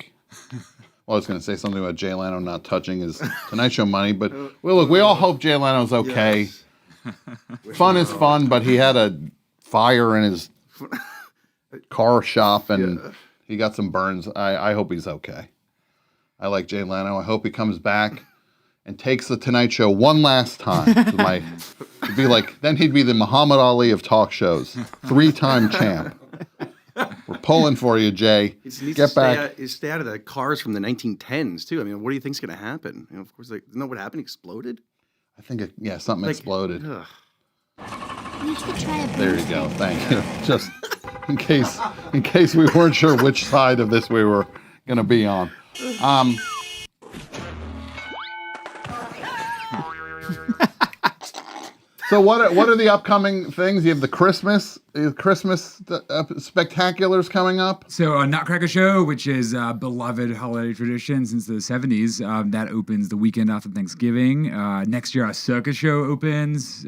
I was going to say something about Jay Leno not touching his Tonight Show money, but we all hope Jay Leno's okay. Yes. Fun is fun, but he had a fire in his car shop and he got some burns. I hope he's okay. I like Jay Leno. I hope he comes back and takes the Tonight Show one last time. It'd be then he'd be the Muhammad Ali of talk shows, 3-time champ. We're pulling for you, Jay. Get back. Stay out of the cars from the 1910s too. I mean, what do you think's going to happen? Of course, isn't that what happened? Exploded. I think something exploded. You should try a There you go. Thank you. Just in case we weren't sure which side of this we were going to be on. So what are the upcoming things? You have the Christmas spectaculars coming up. So a Nutcracker show, which is a beloved holiday tradition since the 70s, that opens the weekend after Thanksgiving. Next year, our circus show opens.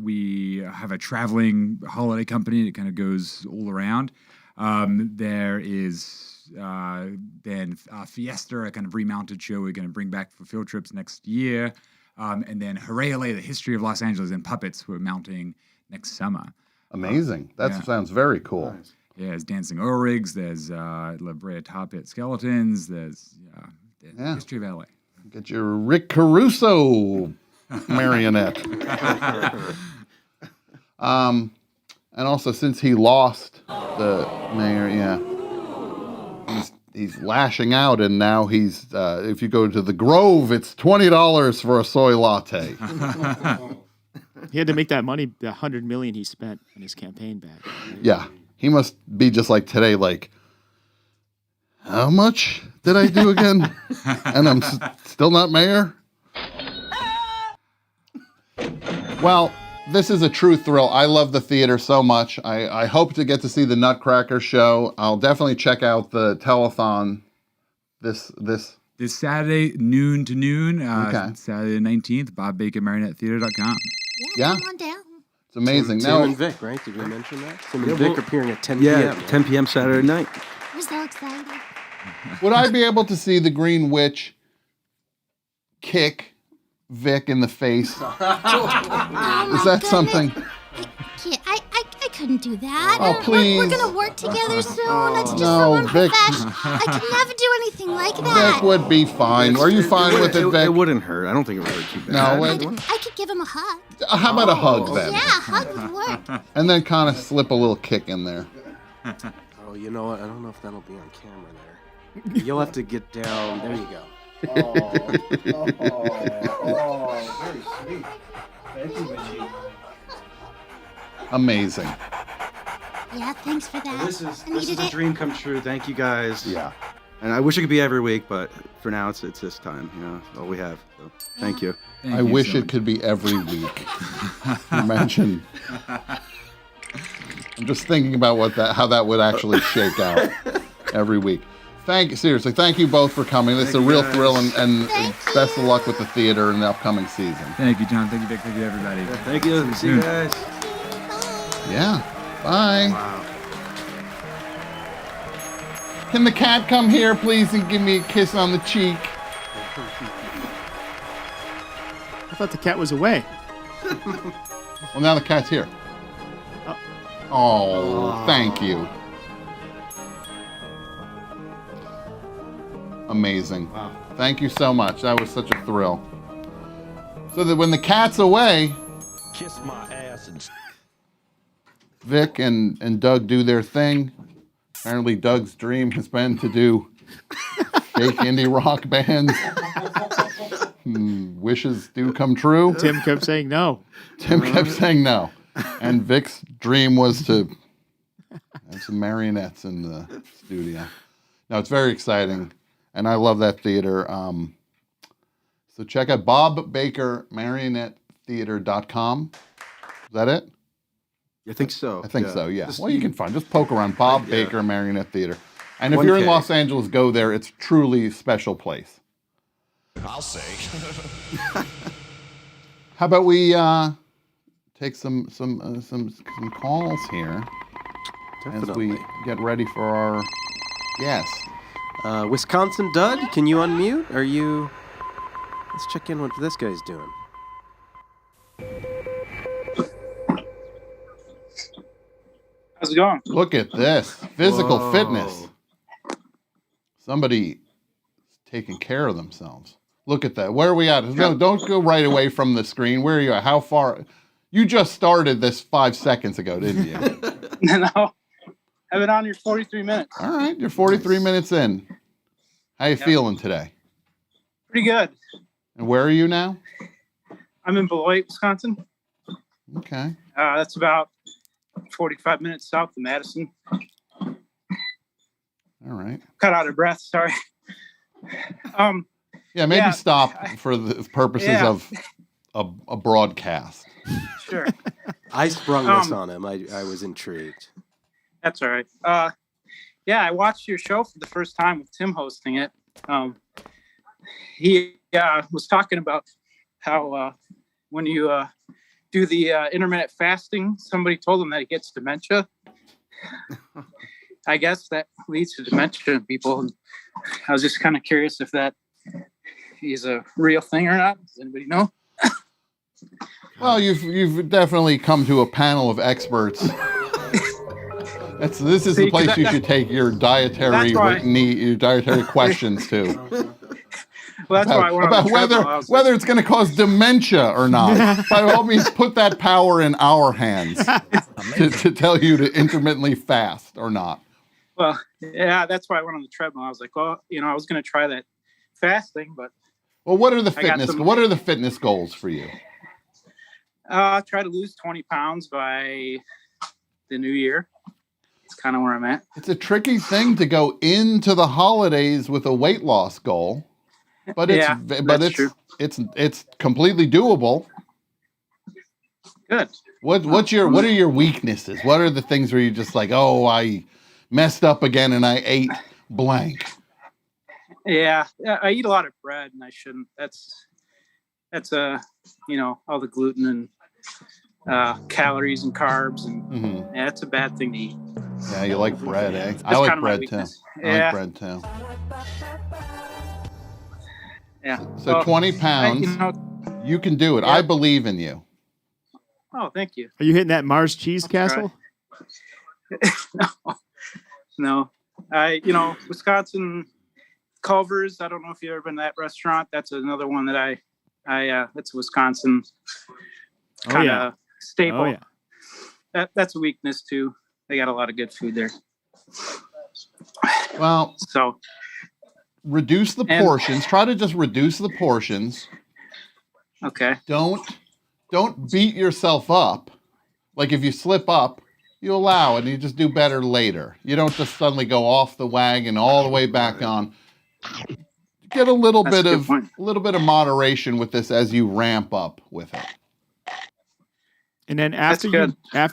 We have a traveling holiday company that kind of goes all around. There is then Fiesta, a kind of remounted show we're going to bring back for field trips next year. And then Hooray Hooray, the history of Los Angeles and puppets we're mounting next summer. Amazing. That sounds very cool. Nice. Yeah, there's Dancing Oryx, there's La Brea Tar Pit Skeletons, there's the history of LA. Get your Rick Caruso marionette. And also, since he lost the mayor, he's lashing out, and now he's if you go to the Grove, it's $20 for a soy latte. He had to make that money, the $100 million he spent in his campaign back. Right? Yeah, he must be just like today, how much did I do again? And I'm still not mayor? Well, this is a true thrill. I love the theater so much. I hope to get to see the Nutcracker show. I'll definitely check out the telethon this Saturday, noon to noon. Okay. Saturday the 19th, BobBakerMarionetteTheater.com. Yeah. Come on down. It's amazing. Tim and Vic, right? Did we mention that? Tim and Vic appearing at 10 Yeah, p.m. 10 p.m. Saturday night. We're so excited. Would I be able to see the Green Witch kick Vic in the face? Is that something? I couldn't do that. Oh, please. We're going to work together soon. It's just No, so Vic. unprofessional. I could never do anything like that. Vic would be fine. Are you fine with it, Vic? It wouldn't hurt. I don't think it would hurt too bad. No, I could give him a hug. How about a hug then? Yeah, a hug would work. And then kind of slip a little kick in there. Oh, you know what? I don't know if that'll be on camera there. You'll have to get down. There you go. Very sweet. Thank you, Richie. Amazing. Yeah, thanks for that. This is I needed a it. dream come true. Thank you guys. Yeah. And I wish it could be every week, but for now it's this time. That's all we have. So thank you. I wish it could be every week. Imagine. I'm just thinking about how that would actually shake out every week. Seriously, thank you both for coming. It's a real thrill, and best of luck with the theater in the upcoming season. Thank you, John. Thank you, Vic. Thank you, everybody. Thank you. See you guys. Yeah. Bye. Wow. Can the cat come here, please, and give me a kiss on the cheek? I thought the cat was away. Well, now the cat's here. Oh, thank you. Amazing. Wow. Thank you so much. That was such a thrill. So that when the cat's away, Kiss my ass and Vic and Doug do their thing. Apparently, Doug's dream has been to do fake indie rock bands. Wishes do come true. Tim kept saying no. Tim kept saying no. And Vic's dream was to have some marionettes in the studio. No, it's very exciting. And I love that theater. So check out Bob Baker Marionettetheater.com. Is that it? I think so. I think so, yeah. Just- Well, you can find. Just poke around Bob Baker Marionette Theater. And if 1K. you're in Los Angeles, go there. It's truly a special place. I'll say. How about we take some calls here as we get ready for our guest. Wisconsin Dud, can you unmute? Are you? Let's check in what this guy's doing. How's it going? Look at this physical Whoa. fitness. Somebody taking care of themselves. Look at that. Where are we at? No, don't go right away from the screen. Where are you at? How far? You just started this 5 seconds ago, didn't you? No. I've been on here 43 minutes. All right, you're 43 minutes in. How you feeling today? Pretty good. And where are you now? I'm in Beloit, Wisconsin. Okay. That's about 45 minutes south of Madison. All right. Cut out of breath, sorry. Yeah, maybe stop for the purposes of a broadcast. Sure. I sprung this on him. I was intrigued. That's all right. Yeah, I watched your show for the first time with Tim hosting it. He was talking about how when you do the intermittent fasting, somebody told him that he gets dementia. I guess that leads to dementia in people. And I was just kind of curious if that is a real thing or not. Does anybody know? Well, you've definitely come to a panel of experts. This is the place you should take your dietary your dietary questions to. Well, that's why I went about whether it's going to cause dementia or not. By all means, put that power in our hands to tell you to intermittently fast or not. Well, yeah, that's why I went on the treadmill. I was like, well, I was going to try that fasting, but what are the fitness goals for you? Try to lose 20 pounds by the new year. That's kind of where I'm at. It's a tricky thing to go into the holidays with a weight loss goal, but it's completely doable. Good. What are your weaknesses? What are the things where you're just like, oh, I messed up again and I ate blank? Yeah, I eat a lot of bread and I shouldn't. That's all the gluten and calories and carbs and yeah, it's a bad thing to eat. Yeah, you like bread, eh? That's I like kind of my bread too. weakness. I like bread too. Yeah. So 20 pounds, you can do it. Yeah. I believe in you. Oh, thank you. Are you hitting that Mars Cheese Castle? No. Wisconsin Culver's. I don't know if you've ever been to that restaurant. That's another one that that's a Wisconsin kind of staple. Oh, yeah. That's a weakness too. They got a lot of good food there. Well, so reduce the portions. Try to just reduce the portions. Okay. Don't beat yourself up. Like if you slip up, you allow it and you just do better later. You don't just suddenly go off the wagon all the way back on. Get a little bit of moderation with this as you ramp up with it. And then after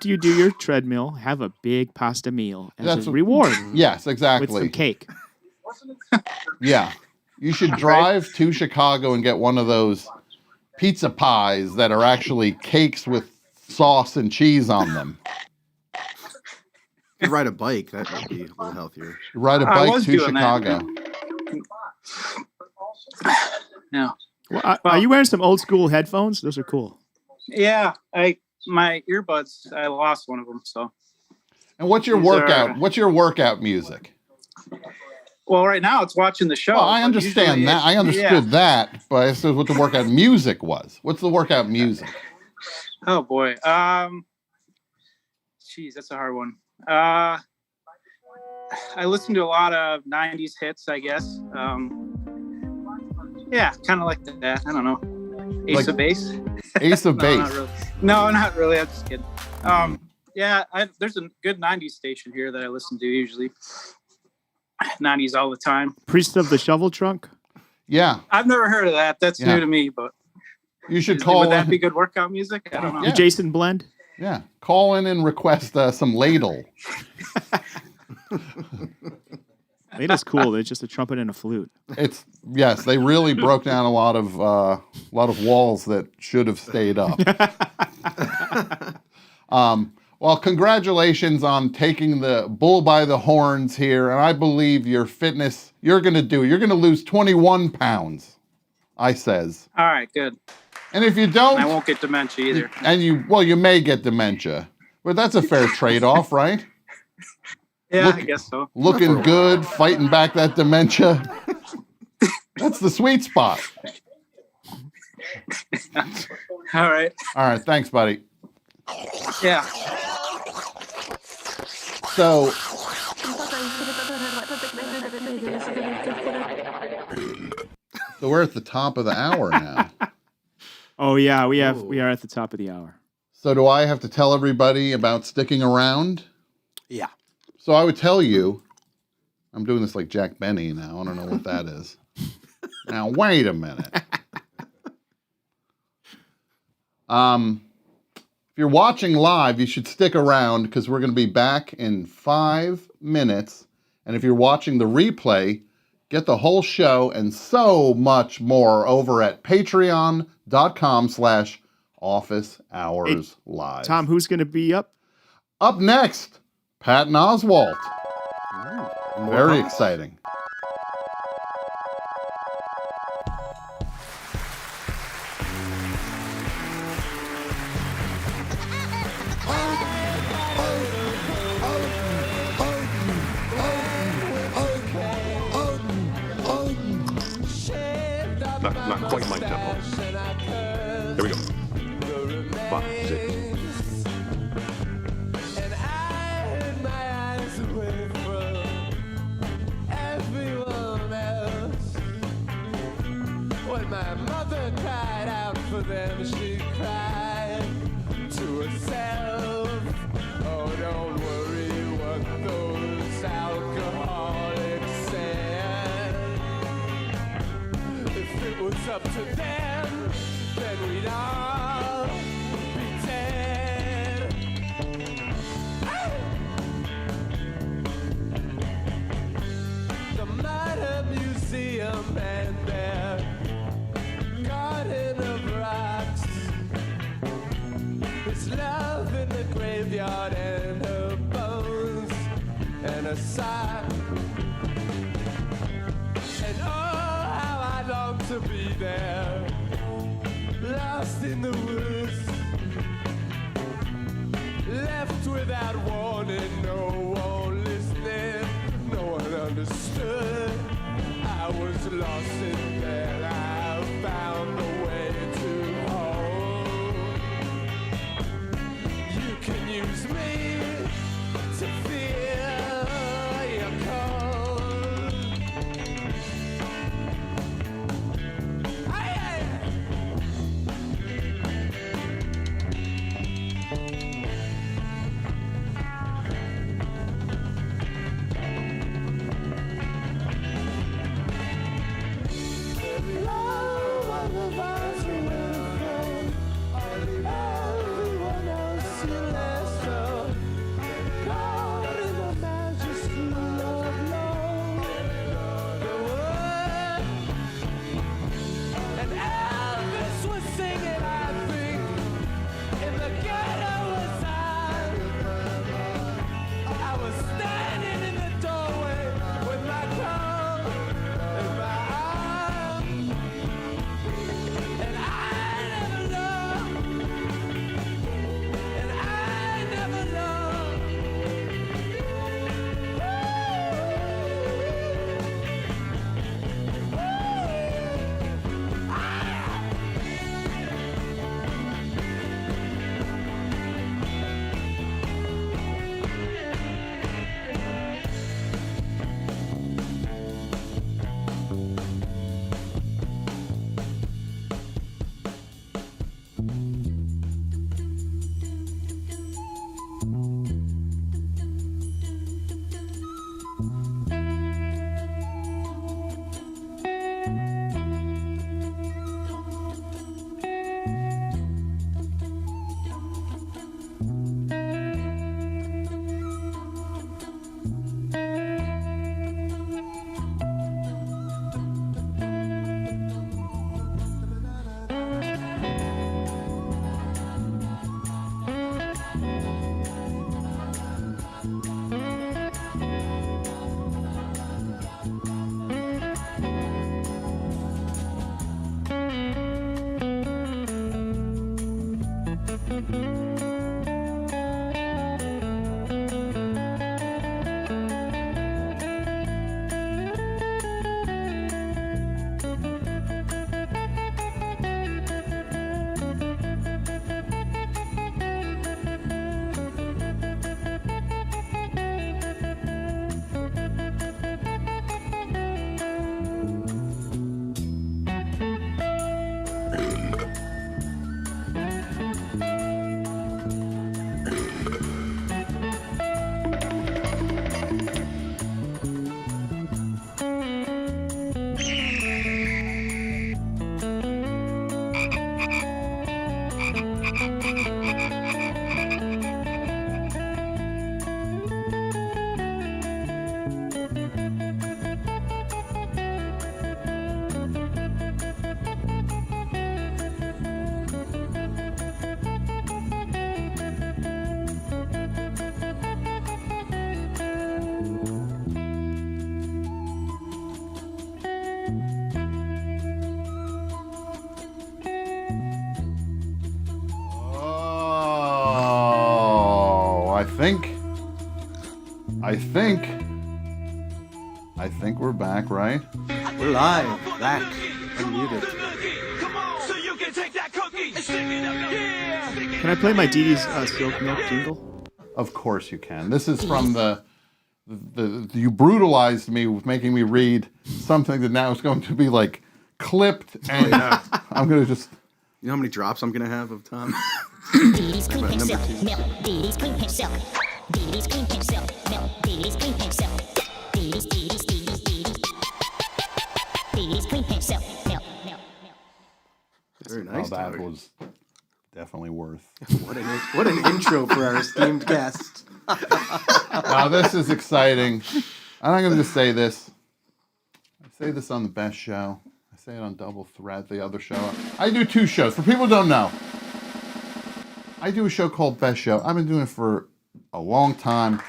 you do your treadmill, have a big pasta meal as a reward. Yes, exactly. With some cake. Yeah. You should drive to Chicago and get one of those pizza pies that are actually cakes with sauce and cheese on them. You ride a bike, that might be a little healthier. Ride a bike to Chicago. No. Well, are you wearing some old school headphones? Those are cool. Yeah, my earbuds, I lost one of them. So. And what's your workout? What's your workout music? Well, right now it's watching the show. Well, I but understand usually that. I understood yeah. that, but I said what the workout music was. What's the workout music? Oh boy. Geez, that's a hard one. I listen to a lot of 90s hits, I guess. Yeah, kind of like that. I don't know. Ace of Base. Ace of Base. Not really. No, not really. I'm just kidding. Yeah, there's a good 90s station here that I listen to usually. 90s all the time. Priest of the Shovel Trunk? Yeah. I've never heard of that. That's new to me, but you should call would that in. be good workout music? I don't know. The Jason Blend? Yeah. Call in and request some ladle. Ladle's cool. It's just a trumpet and a flute. Yes, they really broke down a lot of walls that should have stayed up. Well, congratulations on taking the bull by the horns here, and I believe your fitness, you're going to lose 21 pounds, I says. All right, good. And if you don't... I won't get dementia either. And you may get dementia, but that's a fair trade-off, right? Yeah, I guess so. Looking good, fighting back that dementia. That's the sweet spot. All right. All right, thanks, buddy. Yeah. So we're at the top of the hour now. Oh yeah, we are at the top of the hour. So do I have to tell everybody about sticking around? Yeah. So I would tell you, I'm doing this like Jack Benny now. I don't know what that is. Now wait a minute. If you're watching live, you should stick around because we're going to be back in 5 minutes. And if you're watching the replay, get the whole show and so much more over at patreon.com/office hours live. Tom, who's going to be up? Up next, Patton Oswalt. Very exciting. Not quite my tempo. Here we go. 5, 6. My mother cried out for them, she cried to herself, oh, don't worry what those alcoholics said. If it was up to them, then we'd all be dead. The Murder Museum and their garden of rocks. There's love in the graveyard and her bones and a sock. And oh, how I long to be there, lost in the woods, left without warning, no one listening, no one understood. I was lost in there. I found a way to hold. You can use me to feel your cold. Aye. I think we're back, right? We're live, back, unmuted. Can I play my Dee Dee's Silk Milk jingle? Of course you can. This is from the you brutalized me with making me read something that now is going to be like clipped, and I'm gonna just. You know how many drops I'm gonna have of Tom? Dee's clean pink silk milk. Dee's clean pink silk. Dee's clean pink silk milk. Dee's clean pink silk. Dee's clean pink silk milk. Very nice. Oh, that was definitely worth. What an intro for our esteemed guest. Now this is exciting. I'm going to just say this. I say this on the best show. I say it on Double Threat, the other show. I do 2 shows. For people who don't know, I do a show called Best Show. I've been doing it for a long time.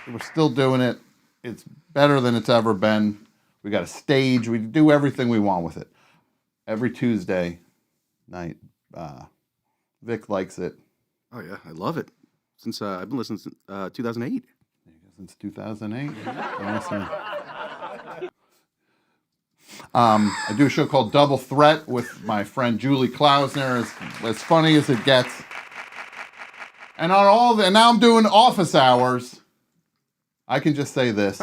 We're still doing it. It's better than it's ever been. We got a stage. We do everything we want with it. Every Tuesday night. Vic likes it. Oh yeah, I love it. Since I've been listening since 2008. Since 2008. I do a show called Double Threat with my friend Julie Klausner. As funny as it gets. And now I'm doing office hours. I can just say this.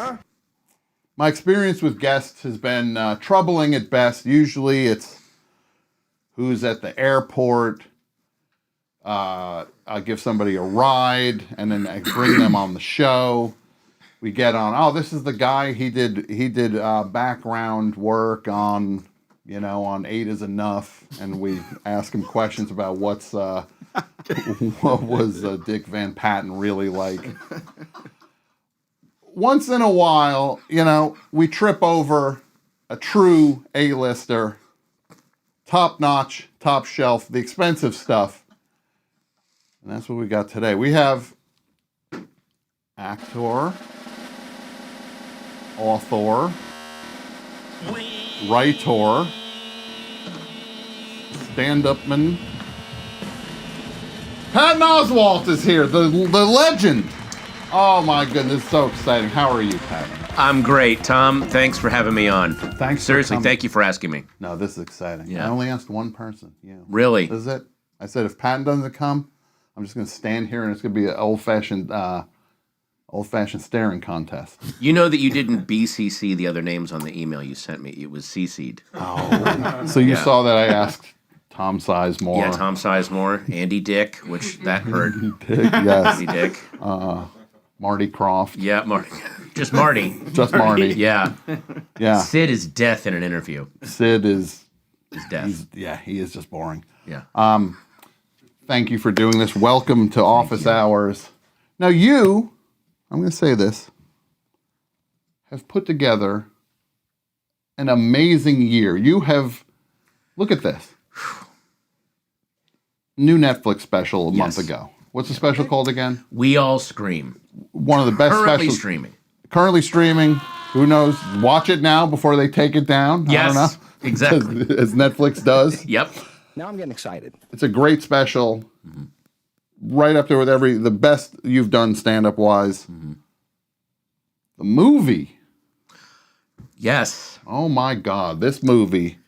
My experience with guests has been troubling at best. Usually it's who's at the airport. I'll give somebody a ride, and then I bring them on the show. We get on. Oh, this is the guy. He did background work on 8 is Enough, and we ask him questions about what was Dick Van Patten really like. Once in a while, we trip over a true A-lister, top-notch, top shelf, the expensive stuff. And that's what we got today. We have actor, author, writer, stand-upman. Patton Oswalt is here, the legend. Oh my goodness, so exciting. How are you, Patton? I'm great, Tom. Thanks for having me on. Thanks. Seriously, thank you for asking me. No, this is exciting. Yeah. I only asked one person. You. Really? This is it. I said if Patton doesn't come, I'm just going to stand here and it's going to be an old-fashioned staring contest. You know that you didn't BCC the other names on the email you sent me. It was CC'd. Oh. So you saw that I asked Tom Sizemore. Yeah, Tom Sizemore, Andy Dick, which that hurt. Dick, yes. Andy Dick. Marty Croft. Yeah, Marty. Just Marty. Just Marty. Yeah. Yeah. Sid is death in an interview. Sid is death. He is just boring. Yeah. Thank you for doing this. Welcome to Office Hours. Now you, I'm going to say this, have put together an amazing year. You have, look at this. New Netflix special a month ago. What's the special called again? We All Scream. One of the best Currently specials. streaming. Currently streaming. Who knows? Watch it now before they take it down. Yes, I don't know. exactly. As Netflix does. Yep. Now I'm getting excited. It's a great special. Right up there with the best you've done stand-up wise. The movie. Yes. Oh my God, this movie.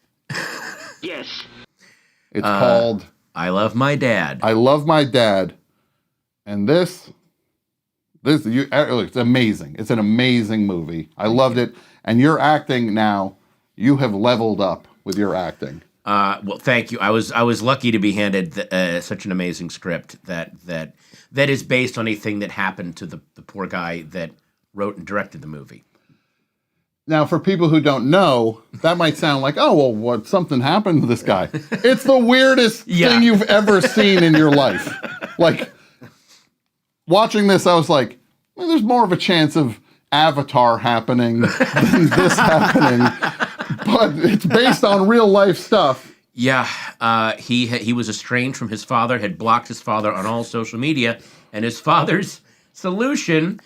Yes. It's called I Love My Dad. I Love My Dad. And it's amazing. It's an amazing movie. I loved it. And your acting now, you have leveled up with your acting. Well, thank you. I was lucky to be handed such an amazing script that is based on a thing that happened to the poor guy that wrote and directed the movie. Now, for people who don't know, that might sound like, oh, well, something happened to this guy. It's the weirdest thing you've ever seen in your life. Like, watching this, I was like, well, there's more of a chance of Avatar happening than this happening. But it's based on real life stuff. Yeah, he was estranged from his father, had blocked his father on all social media, and his father's solution,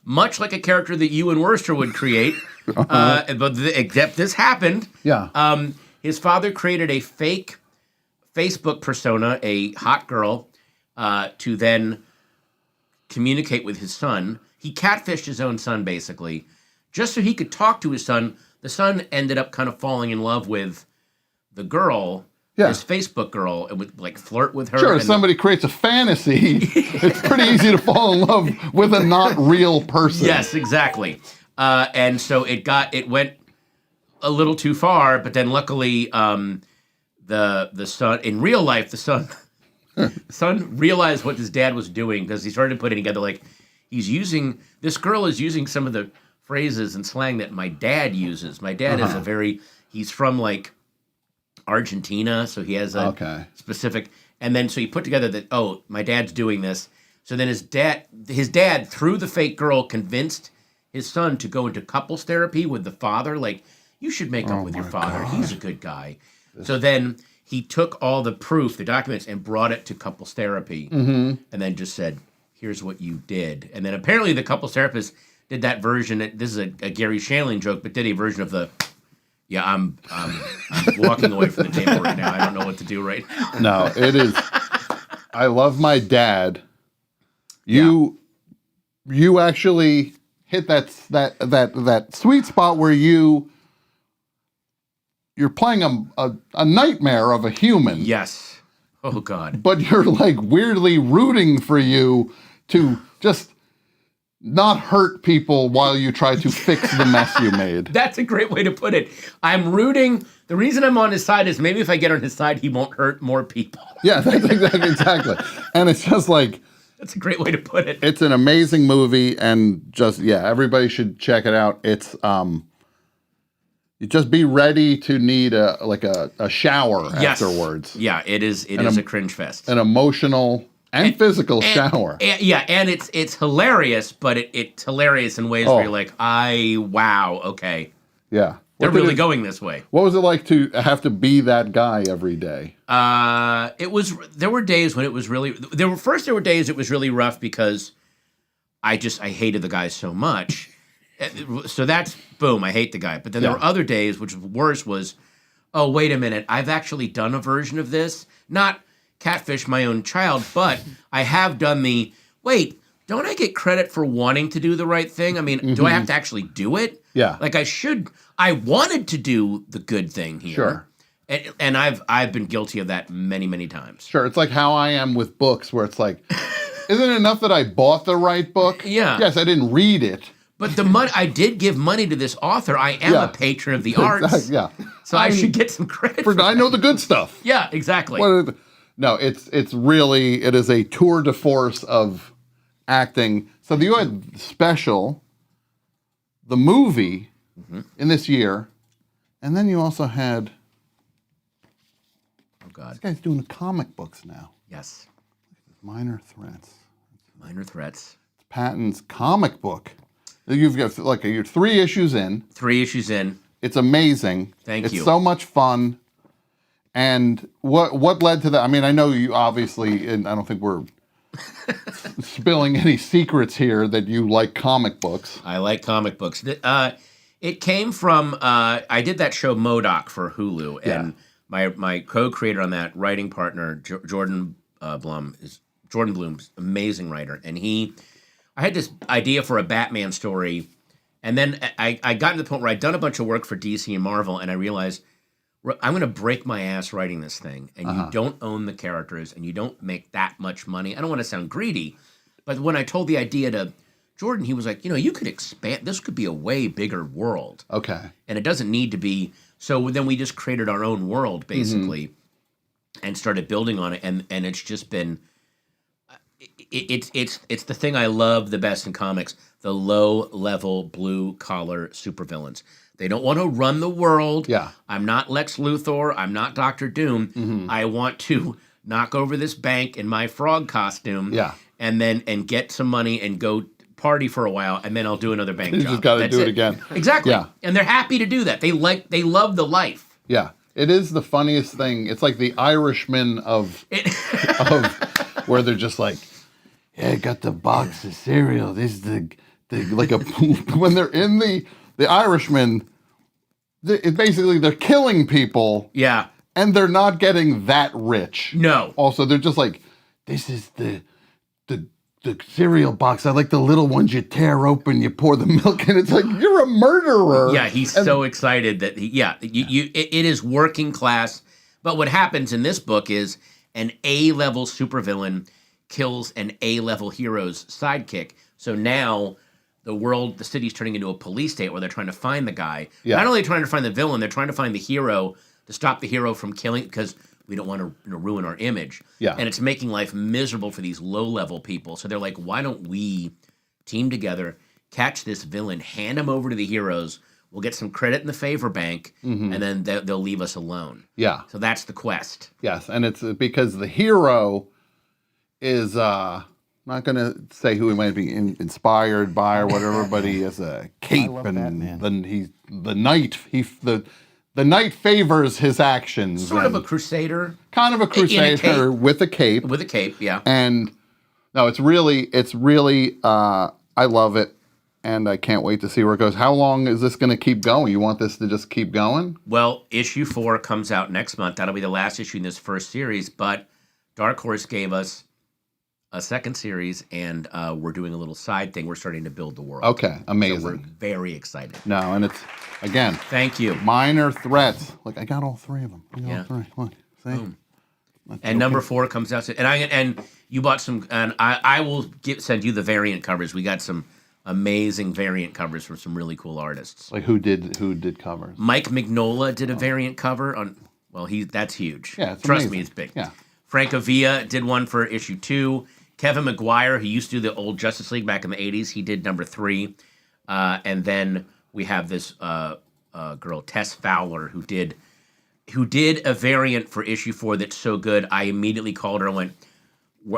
much like a character that you and Worcester would create, but except this happened. Yeah. His father created a fake Facebook persona, a hot girl, to then communicate with his son. He catfished his own son, basically, just so he could talk to his son. The son ended up kind of falling in love with the girl, this Facebook girl, and would like flirt with her. Sure, if somebody creates a fantasy, it's pretty easy to fall in love with a not real person. Yes, exactly. And so it went a little too far, but then luckily the son, in real life, the son realized what his dad was doing, because he started putting together, like, this girl is using some of the phrases and slang that my dad uses. My dad is he's from like Argentina, so he has a specific, and then so he put together that, oh, my dad's doing this. So then his dad, through the fake girl, convinced his son to go into couples therapy with the father. Like, you should make up with your father. God. He's a good guy. So then he took all the proof, the documents, and brought it to couples therapy, and then just said, here's what you did. And then apparently the couples therapist did that version. This is a Gary Shandling joke, but did a version of I'm walking away from the table right now. I don't know what to do right now. No, it is. I love my dad. You actually hit that sweet spot where you're playing a nightmare of a human. Yes. Oh God. But you're like weirdly rooting for you to just not hurt people while you try to fix the mess you made. That's a great way to put it. I'm rooting. The reason I'm on his side is maybe if I get on his side, he won't hurt more people. Yeah, that's exactly. And it's just like, that's a great way to put it. It's an amazing movie, and just everybody should check it out. It's you just be ready to need a shower afterwards. Yeah, it is a cringe fest. An emotional and physical shower. And it's hilarious, but it's hilarious in ways where you're like, wow, okay. Yeah. They're really going this way. What was it like to have to be that guy every day? There were days when it was really, there were days it was really rough because I hated the guy so much. So that's, boom, I hate the guy. But then there were other days, which was worse, was, oh, wait a minute, I've actually done a version of this. Not catfish my own child, but I have done wait, don't I get credit for wanting to do the right thing? I mean, do I have to actually do it? Yeah. Like I wanted to do the good thing here. Sure. And I've been guilty of that many, many times. Sure. It's like how I am with books, where it's like, isn't it enough that I bought the right book? Yeah. Yes, I didn't read it. But the money, I did give money to this author. I am a patron of the arts. Yeah. So I should get some credit. I know the good stuff. Yeah, exactly. No, it's really, it is a tour de force of acting. So you had special, the movie in this year, and then you also had, oh God, this guy's doing comic books now. Yes. Minor Threats. Minor Threats. It's Patton's comic book. You've got you're 3 issues in. 3 issues in. It's amazing. Thank you. It's so much fun. And what led to that? I mean, I know you obviously, and I don't think we're spilling any secrets here, that you like comic books. I like comic books. It came from, I did that show MODOK for Hulu, and my co-creator on that, writing partner, Jordan Bloom's amazing writer, and I had this idea for a Batman story, and then I got to the point where I'd done a bunch of work for DC and Marvel, and I realized, I'm going to break my ass writing this thing, and you don't own the characters, and you don't make that much money. I don't want to sound greedy, but when I told the idea to Jordan, he was like, you could expand. This could be a way bigger world. Okay. And it doesn't need to be. So then we just created our own world, basically, and started building on it, and it's just been, it's the thing I love the best in comics, the low-level, blue-collar supervillains. They don't want to run the world. Yeah. I'm not Lex Luthor. I'm not Dr. Doom. I want to knock over this bank in my frog costume. Yeah. And get some money and go party for a while, and then I'll do another bank job. You just got to do it again. Exactly. Yeah. And they're happy to do that. They love the life. Yeah. It is the funniest thing. It's like the Irishman of where they're just like, yeah, I got the box of cereal. This is the like a when they're in the Irishman, basically they're killing people. Yeah. And they're not getting that rich. No. Also, they're just like, this is the cereal box. I like the little ones you tear open, you pour the milk in. It's like, you're a murderer. Yeah, he's so excited that it is working class. But what happens in this book is an A-level supervillain kills an A-level hero's sidekick. So now the city's turning into a police state where they're trying to find the guy. Yeah. Not only trying to find the villain, they're trying to find the hero to stop the hero from killing, because we don't want to ruin our image. Yeah. And it's making life miserable for these low-level people. So they're like, why don't we team together, catch this villain, hand him over to the heroes, we'll get some credit in the favor bank, and then they'll leave us alone. Yeah. So that's the quest. Yes, and it's because the hero is not going to say who he might be inspired by or whatever, but he has a cape, and then the knight favors his actions. Sort of a crusader. Kind of a crusader with a cape. With a cape, yeah. And no, it's really, I love it. And I can't wait to see where it goes. How long is this going to keep going? You want this to just keep going? Well, issue 4 comes out next month. That'll be the last issue in this first series. But Dark Horse gave us a second series, and we're doing a little side thing. We're starting to build the world. Okay, amazing. So we're very excited. No, and it's, again. Thank you. Minor threats. Look, I got all 3 of them. I got all 3. Look, see? Boom. And number 4 comes out soon. And you bought some, and I will send you the variant covers. We got some amazing variant covers from some really cool artists. Like who did covers? Mike Mignola did a variant cover on. Well, that's huge. Yeah, it's Trust amazing. me, it's big. Yeah. Frank Avila did one for issue 2. Kevin McGuire, who used to do the old Justice League back in the 80s, he did number 3. And then we have this girl, Tess Fowler, who did a variant for issue 4 that's so good. I immediately called her and went,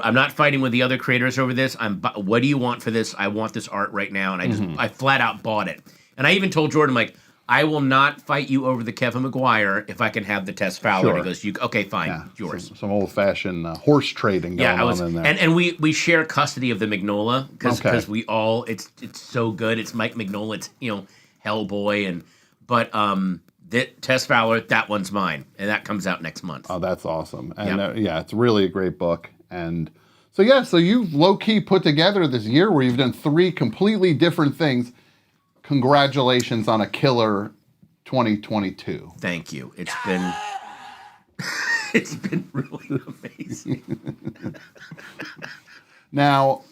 I'm not fighting with the other creators over this. What do you want for this? I want this art right now. And I flat out bought it. And I even told Jordan, like, I will not fight you over the Kevin McGuire if I can have the Tess Fowler. Sure. He goes, okay, fine, yours. Some old-fashioned horse trading going on in there. And we share custody of the Mignola because we all, it's so good. It's Mike Mignola, it's, Hellboy. But Tess Fowler, that one's mine. And that comes out next month. Oh, that's awesome. And it's really a great book. And so you've low-key put together this year where you've done 3 completely different things. Congratulations on a killer 2022. Thank you. It's been it's been really amazing. Now,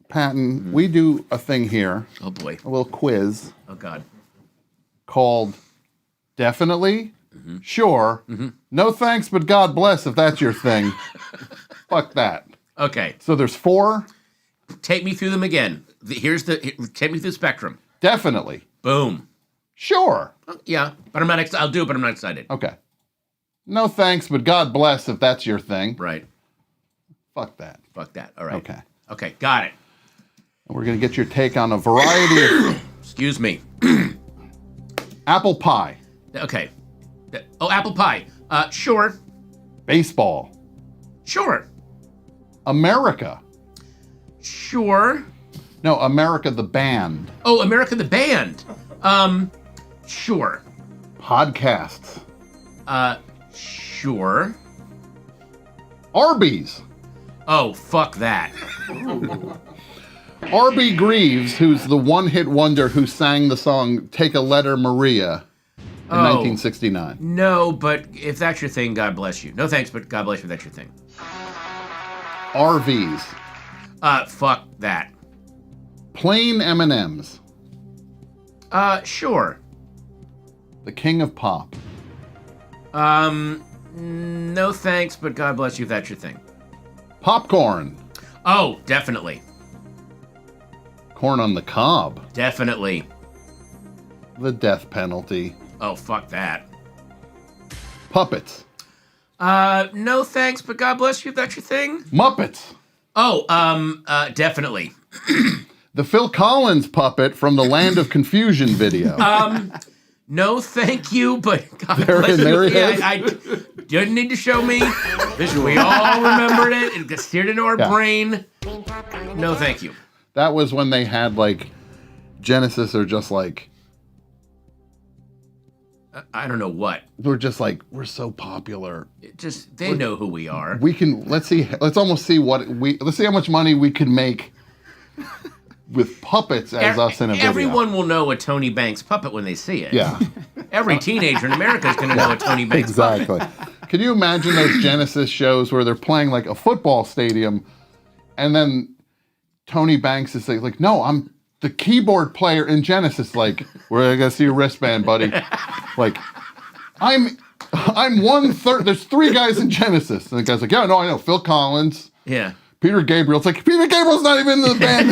Patton, we do a thing here. Oh boy. A little quiz. Oh God. Called Definitely, Sure, No Thanks, but God Bless if that's your thing. Fuck that. Okay. So there's 4. Take me through them again. Take me through the spectrum. Definitely. Boom. Sure. Yeah, but I'm not. I'll do it, but I'm not excited. Okay. No thanks, but God bless if that's your thing. Right. Fuck that. Fuck that. All right. Okay. Okay. Got it. And we're gonna get your take on a variety of. Excuse me. Apple pie. Okay. Oh, apple pie. Sure. Baseball. Sure. America. Sure. No, America the band. Oh, America the band. Sure. Podcasts. Sure. Arby's. Oh, fuck that. R.B. Greaves, who's the one-hit wonder who sang the song Take a Letter, Maria in 1969. No, but if that's your thing, God bless you. No thanks, but God bless you if that's your thing. RVs. Fuck that. Plain M&Ms. Sure. The King of Pop. No thanks, but God bless you if that's your thing. Popcorn. Oh, definitely. Corn on the cob. Definitely. The death penalty. Oh, fuck that. Puppets. No thanks, but God bless you if that's your thing. Muppets. Oh, definitely. The Phil Collins puppet from the Land of Confusion video. No thank you, but God There bless you. it is. I didn't need to show me. We all remembered it. It got seared into our brain. No thank you. That was when they had like Genesis or just like I don't know what. We're just like, we're so popular. They know who we are. We can, let's almost see let's see how much money we could make with puppets as us in a video. Everyone will know a Tony Banks puppet when they see it. Yeah. Every teenager in America is going to know a Tony Banks puppet. Exactly. Can you imagine those Genesis shows where they're playing like a football stadium and then Tony Banks is like, no, I'm the keyboard player in Genesis. Like, we're going to see your wristband, buddy. Like, I'm 1/3. There's 3 guys in Genesis. And the guy's like, yeah, no, I know. Phil Collins. Yeah. Peter Gabriel. It's like, Peter Gabriel's not even in the band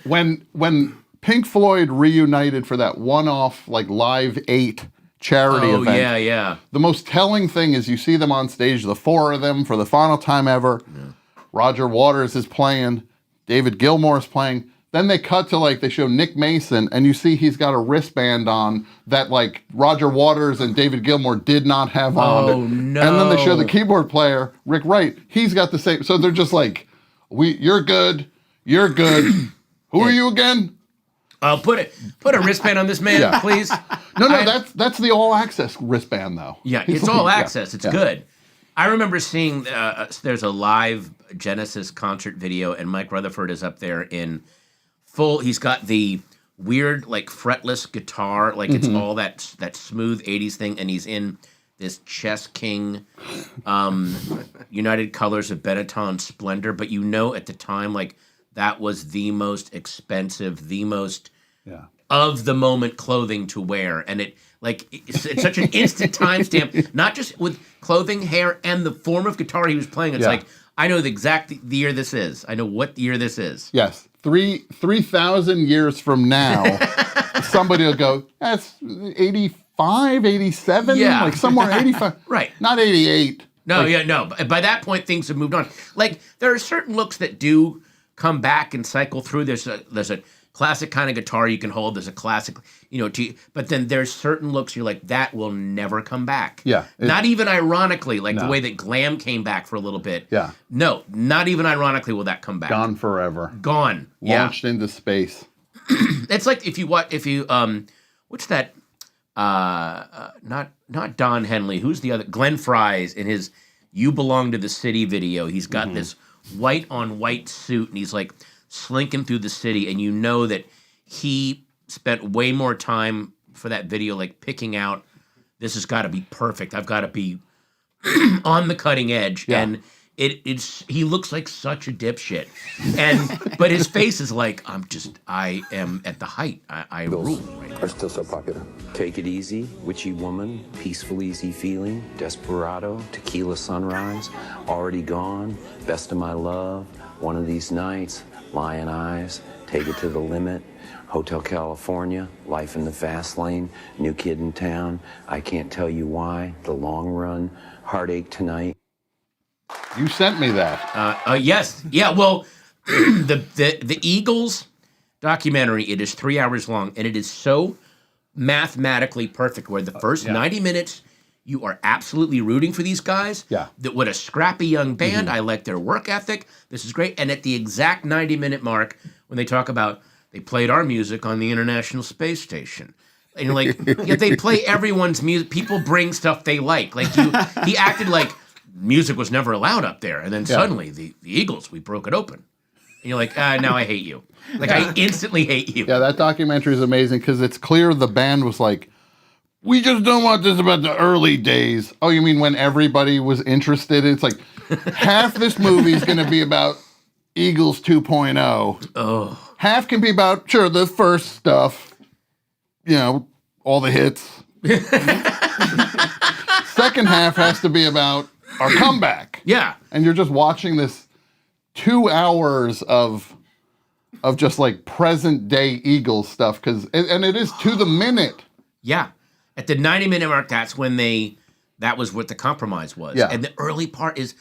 anymore. When Pink Floyd reunited for that one-off, like, Live 8 charity event. Oh, yeah. The most telling thing is you see them on stage, the 4 of them, for the final time ever. Yeah. Roger Waters is playing. David Gilmour is playing. Then they cut to, like, they show Nick Mason, and you see he's got a wristband on that, like, Roger Waters and David Gilmour did not have on. Oh, no. And then they show the keyboard player, Rick Wright. He's got the same. So they're just like, you're good. You're good. Who are you again? Put a wristband on this man, please. No, that's the all-access wristband, though. Yeah, it's all access. It's good. I remember seeing, there's a live Genesis concert video, and Mike Rutherford is up there in full, he's got the weird, like, fretless guitar, like it's all that smooth 80s thing, and he's in this Chess King United Colors of Benetton Splendor, but you know at the time, like, that was the most expensive, the most of the moment clothing to wear, and it's such an instant timestamp, not just with clothing, hair, and the form of guitar he was playing. It's like, I know the exact the year this is. I know what year this is. Yes. 3,000 years from now, somebody will go, that's 85, 87? Yeah. Like somewhere 85. Right. Not 88. No, no. By that point, things have moved on. Like, there are certain looks that do come back and cycle through. There's a classic kind of guitar you can hold. There's a classic, but then there's certain looks you're like, that will never come back. Yeah. Not even ironically, like the way that glam came back for a little bit. Yeah. No, not even ironically will that come back. Gone forever. Gone. Launched into space. It's like if you what's that? Not Don Henley. Who's the other? Glenn Fry's in his "You Belong to the City" video. He's got this white on white suit, and he's like slinking through the city, and you know that he spent way more time for that video, like picking out, this has got to be perfect. I've got to be on the cutting edge, and he looks like such a dipshit, but his face is like, I am at the height. I rule. Right, are still so popular. Take It Easy, Witchy Woman, Peaceful Easy Feeling, Desperado, Tequila Sunrise, Already Gone, Best of My Love, One of These Nights, Lion Eyes, Take It to the Limit, Hotel California, Life in the Fast Lane, New Kid in Town, I Can't Tell You Why, The Long Run, Heartache Tonight. You sent me that. Yes. Yeah, well, the Eagles documentary, it is 3 hours long, and it is so mathematically perfect where the first 90 minutes you are absolutely rooting for these guys. Yeah. That what a scrappy young band. I like their work ethic. This is great. And at the exact 90-minute mark, when they talk about they played our music on the International Space Station. And you're like, they play everyone's music. People bring stuff they like. Like he acted like music was never allowed up there. And then suddenly the Eagles, we broke it open. And you're like, now I hate you. Like I instantly hate you. Yeah, that documentary is amazing because it's clear the band was like, we just don't want this about the early days. Oh, you mean when everybody was interested? It's like half this movie is going to be about Eagles 2.0. Oh. Half can be about, the first stuff, all the hits. Second half has to be about our comeback. Yeah. And you're just watching this 2 hours of just like present day Eagles stuff and it is to the minute. Yeah. At the 90-minute mark, that's when that was what the compromise was. Yeah. And the early part is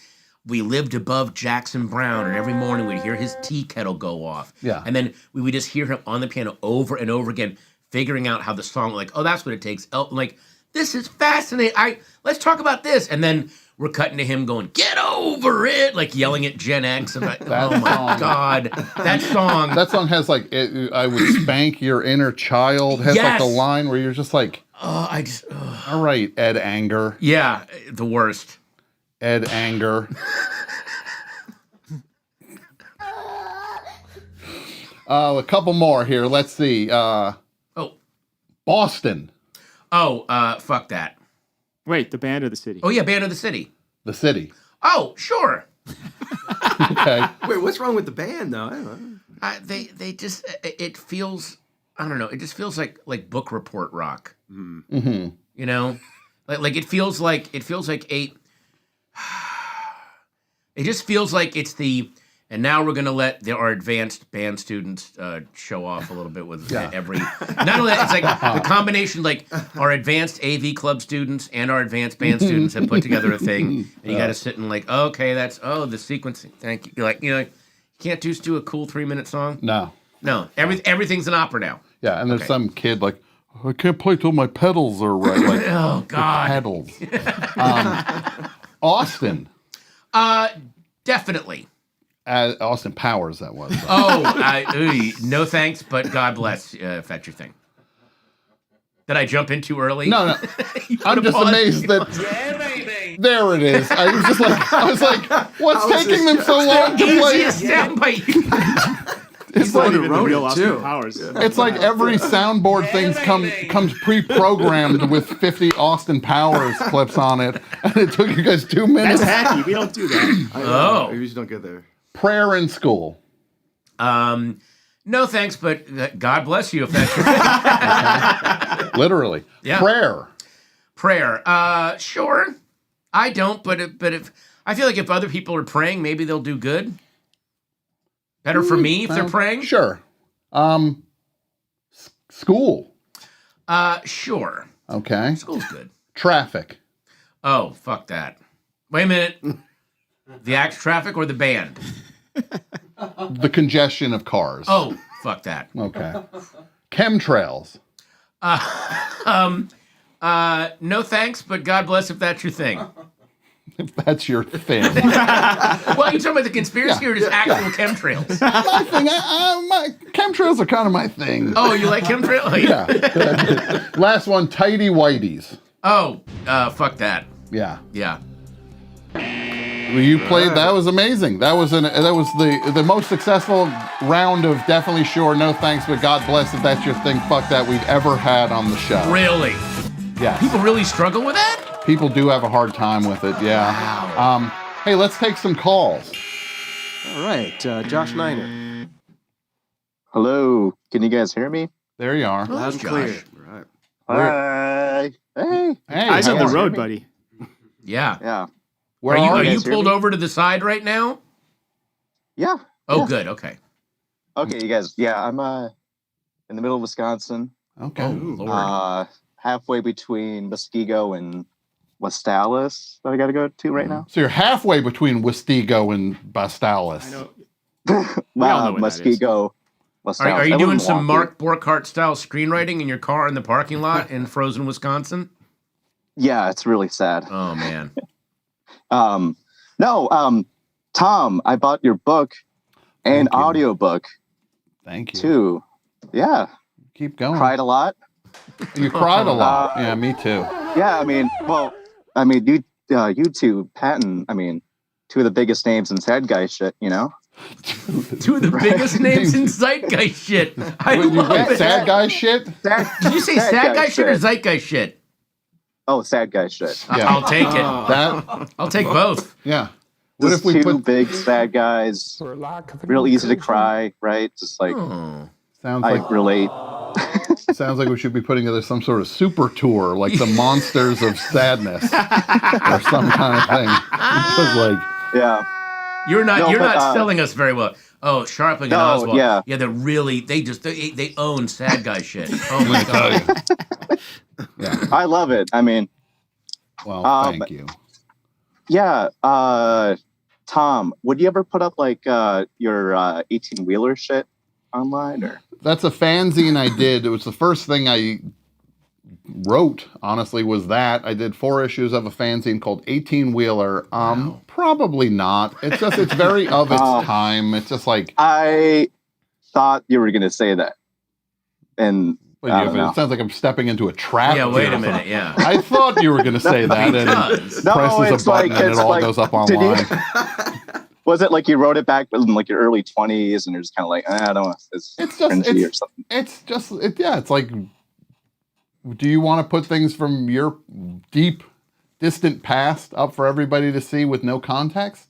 we lived above Jackson Brown, and every morning we'd hear his tea kettle go off. Yeah. And then we would just hear him on the piano over and over again, figuring out how the song, like, oh, that's what it takes. Like, this is fascinating. Let's talk about this. And then we're cutting to him going, "Get over it!" like yelling at Gen X about. That Oh my song. God, that song. That song has like, I would spank your inner child. Has like a Yes. line where you're just like, all right, Ed Anger. Yeah, the worst. Ed Anger. A couple more here. Let's see. Boston. Fuck that. Wait, the band or the city? Oh yeah, Band of the City. The city. Oh, sure. Okay. Wait, what's wrong with the band though? I don't know. They just it feels, I don't know, it just feels like book report rock. Mm-hmm. You know, like it feels like it just feels like it's the. And now we're going to let our advanced band students show off a little bit with every. Not only that, it's like the combination, like our advanced AV club students and our advanced band students have put together a thing, and you got to sit and like, okay, that's the sequencing. Thank you. You're like, you can't just do a cool 3-minute song. No. Everything's an opera now. Yeah, and there's some kid like, I can't play till my pedals are right. Like, oh God, pedals. Austin. Definitely. Austin Powers, that was. No thanks, but God bless if that's your thing. Did I jump in too early? No. I'm just amazed that. There it is. I was like, what's taking them so long to play? Easiest soundbite. It's like the real Austin Powers. It's like every soundboard thing comes pre-programmed with 50 Austin Powers clips on it, and it took you guys 2 minutes. That's hacky. We don't do that. Oh, we just don't get there. Prayer in school. No thanks, but God bless you if that's your thing. Literally. Yeah. Prayer. Sure. I don't, but if I feel like if other people are praying, maybe they'll do good. Better for me if they're praying. Sure. School. Sure. Okay. School's good. Traffic. Oh, fuck that. Wait a minute. The act traffic or the band? The congestion of cars. Oh, fuck that. Okay. Chemtrails. No thanks, but God bless if that's your thing. If that's your thing. Well, you talking about the conspiracy or just actual chemtrails? My thing. My chemtrails are kind of my thing. Oh, you like chemtrails? Oh, yeah. Last one, tighty whities. Oh, fuck that. Yeah. Yeah. You played. That was amazing. That was the most successful round of definitely sure, no thanks, but God bless if that's your thing. Fuck that we've ever had on the show. Really? Yeah. People really struggle with that? People do have a hard time with it. Yeah. Wow. Hey, let's take some calls. All right, Josh Niner. Hello. Can you guys hear me? There you are. Loud and clear. Right. Hi. Hey. Eyes on the road, buddy. Yeah. Yeah. Where are you guys hear pulled me? over to the side right now? Yeah. Oh, yeah. good. Okay. Okay, you guys. Yeah, I'm in the middle of Wisconsin. Okay. Oh, Lord. Halfway between Muskego and West Dallas that I got to go to right now. So you're halfway between Westego and Bastalis. I know. Wow, Muskego. West Are Dallas. you I doing wouldn't some walk Mark Borchardt style screenwriting in your car in the parking lot in frozen Wisconsin? Yeah, it's really sad. Oh man. No, Tom, I bought your book and audiobook. Thank you. Too. Yeah. Keep going. Cried a lot. You cried a lot. Yeah, me too. Yeah, you two, Patton, two of the biggest names in sad guy shit, you know? Two of the biggest names in zeitgeist shit. I love it. Sad guy shit? Did you say sad guy shit or zeitgeist shit? Oh, sad guy shit. Yeah. I'll take it. I'll take both. Yeah. What if we two big sad guys, real easy to cry, right? Just like Sounds I like relate. Sounds like we should be putting together some sort of super tour, like the Monsters of Sadness, or some kind of thing. Because, like, yeah, you're not selling us very well. Oh, Scharpling and Oswalt. Yeah, they own sad guy shit. Oh my god. Yeah, I love it. Well, thank you. Yeah, Tom, would you ever put up like your 18-wheeler shit online or? That's a fanzine I did. It was the first thing I wrote, honestly, was that. I did 4 issues of a fanzine called 18 Wheeler. Probably not. It's just, it's very of its time. It's just like. I thought you were going to say that. And it sounds like I'm stepping into a trap. Yeah, wait a minute. Yeah. I thought you were going to say that. And presses a button and it all goes up online. Was it like you wrote it back in like your early 20s and you're just kind of like, I don't know, it's just cringy or something? It's just, it's like, do you want to put things from your deep, distant past up for everybody to see with no context?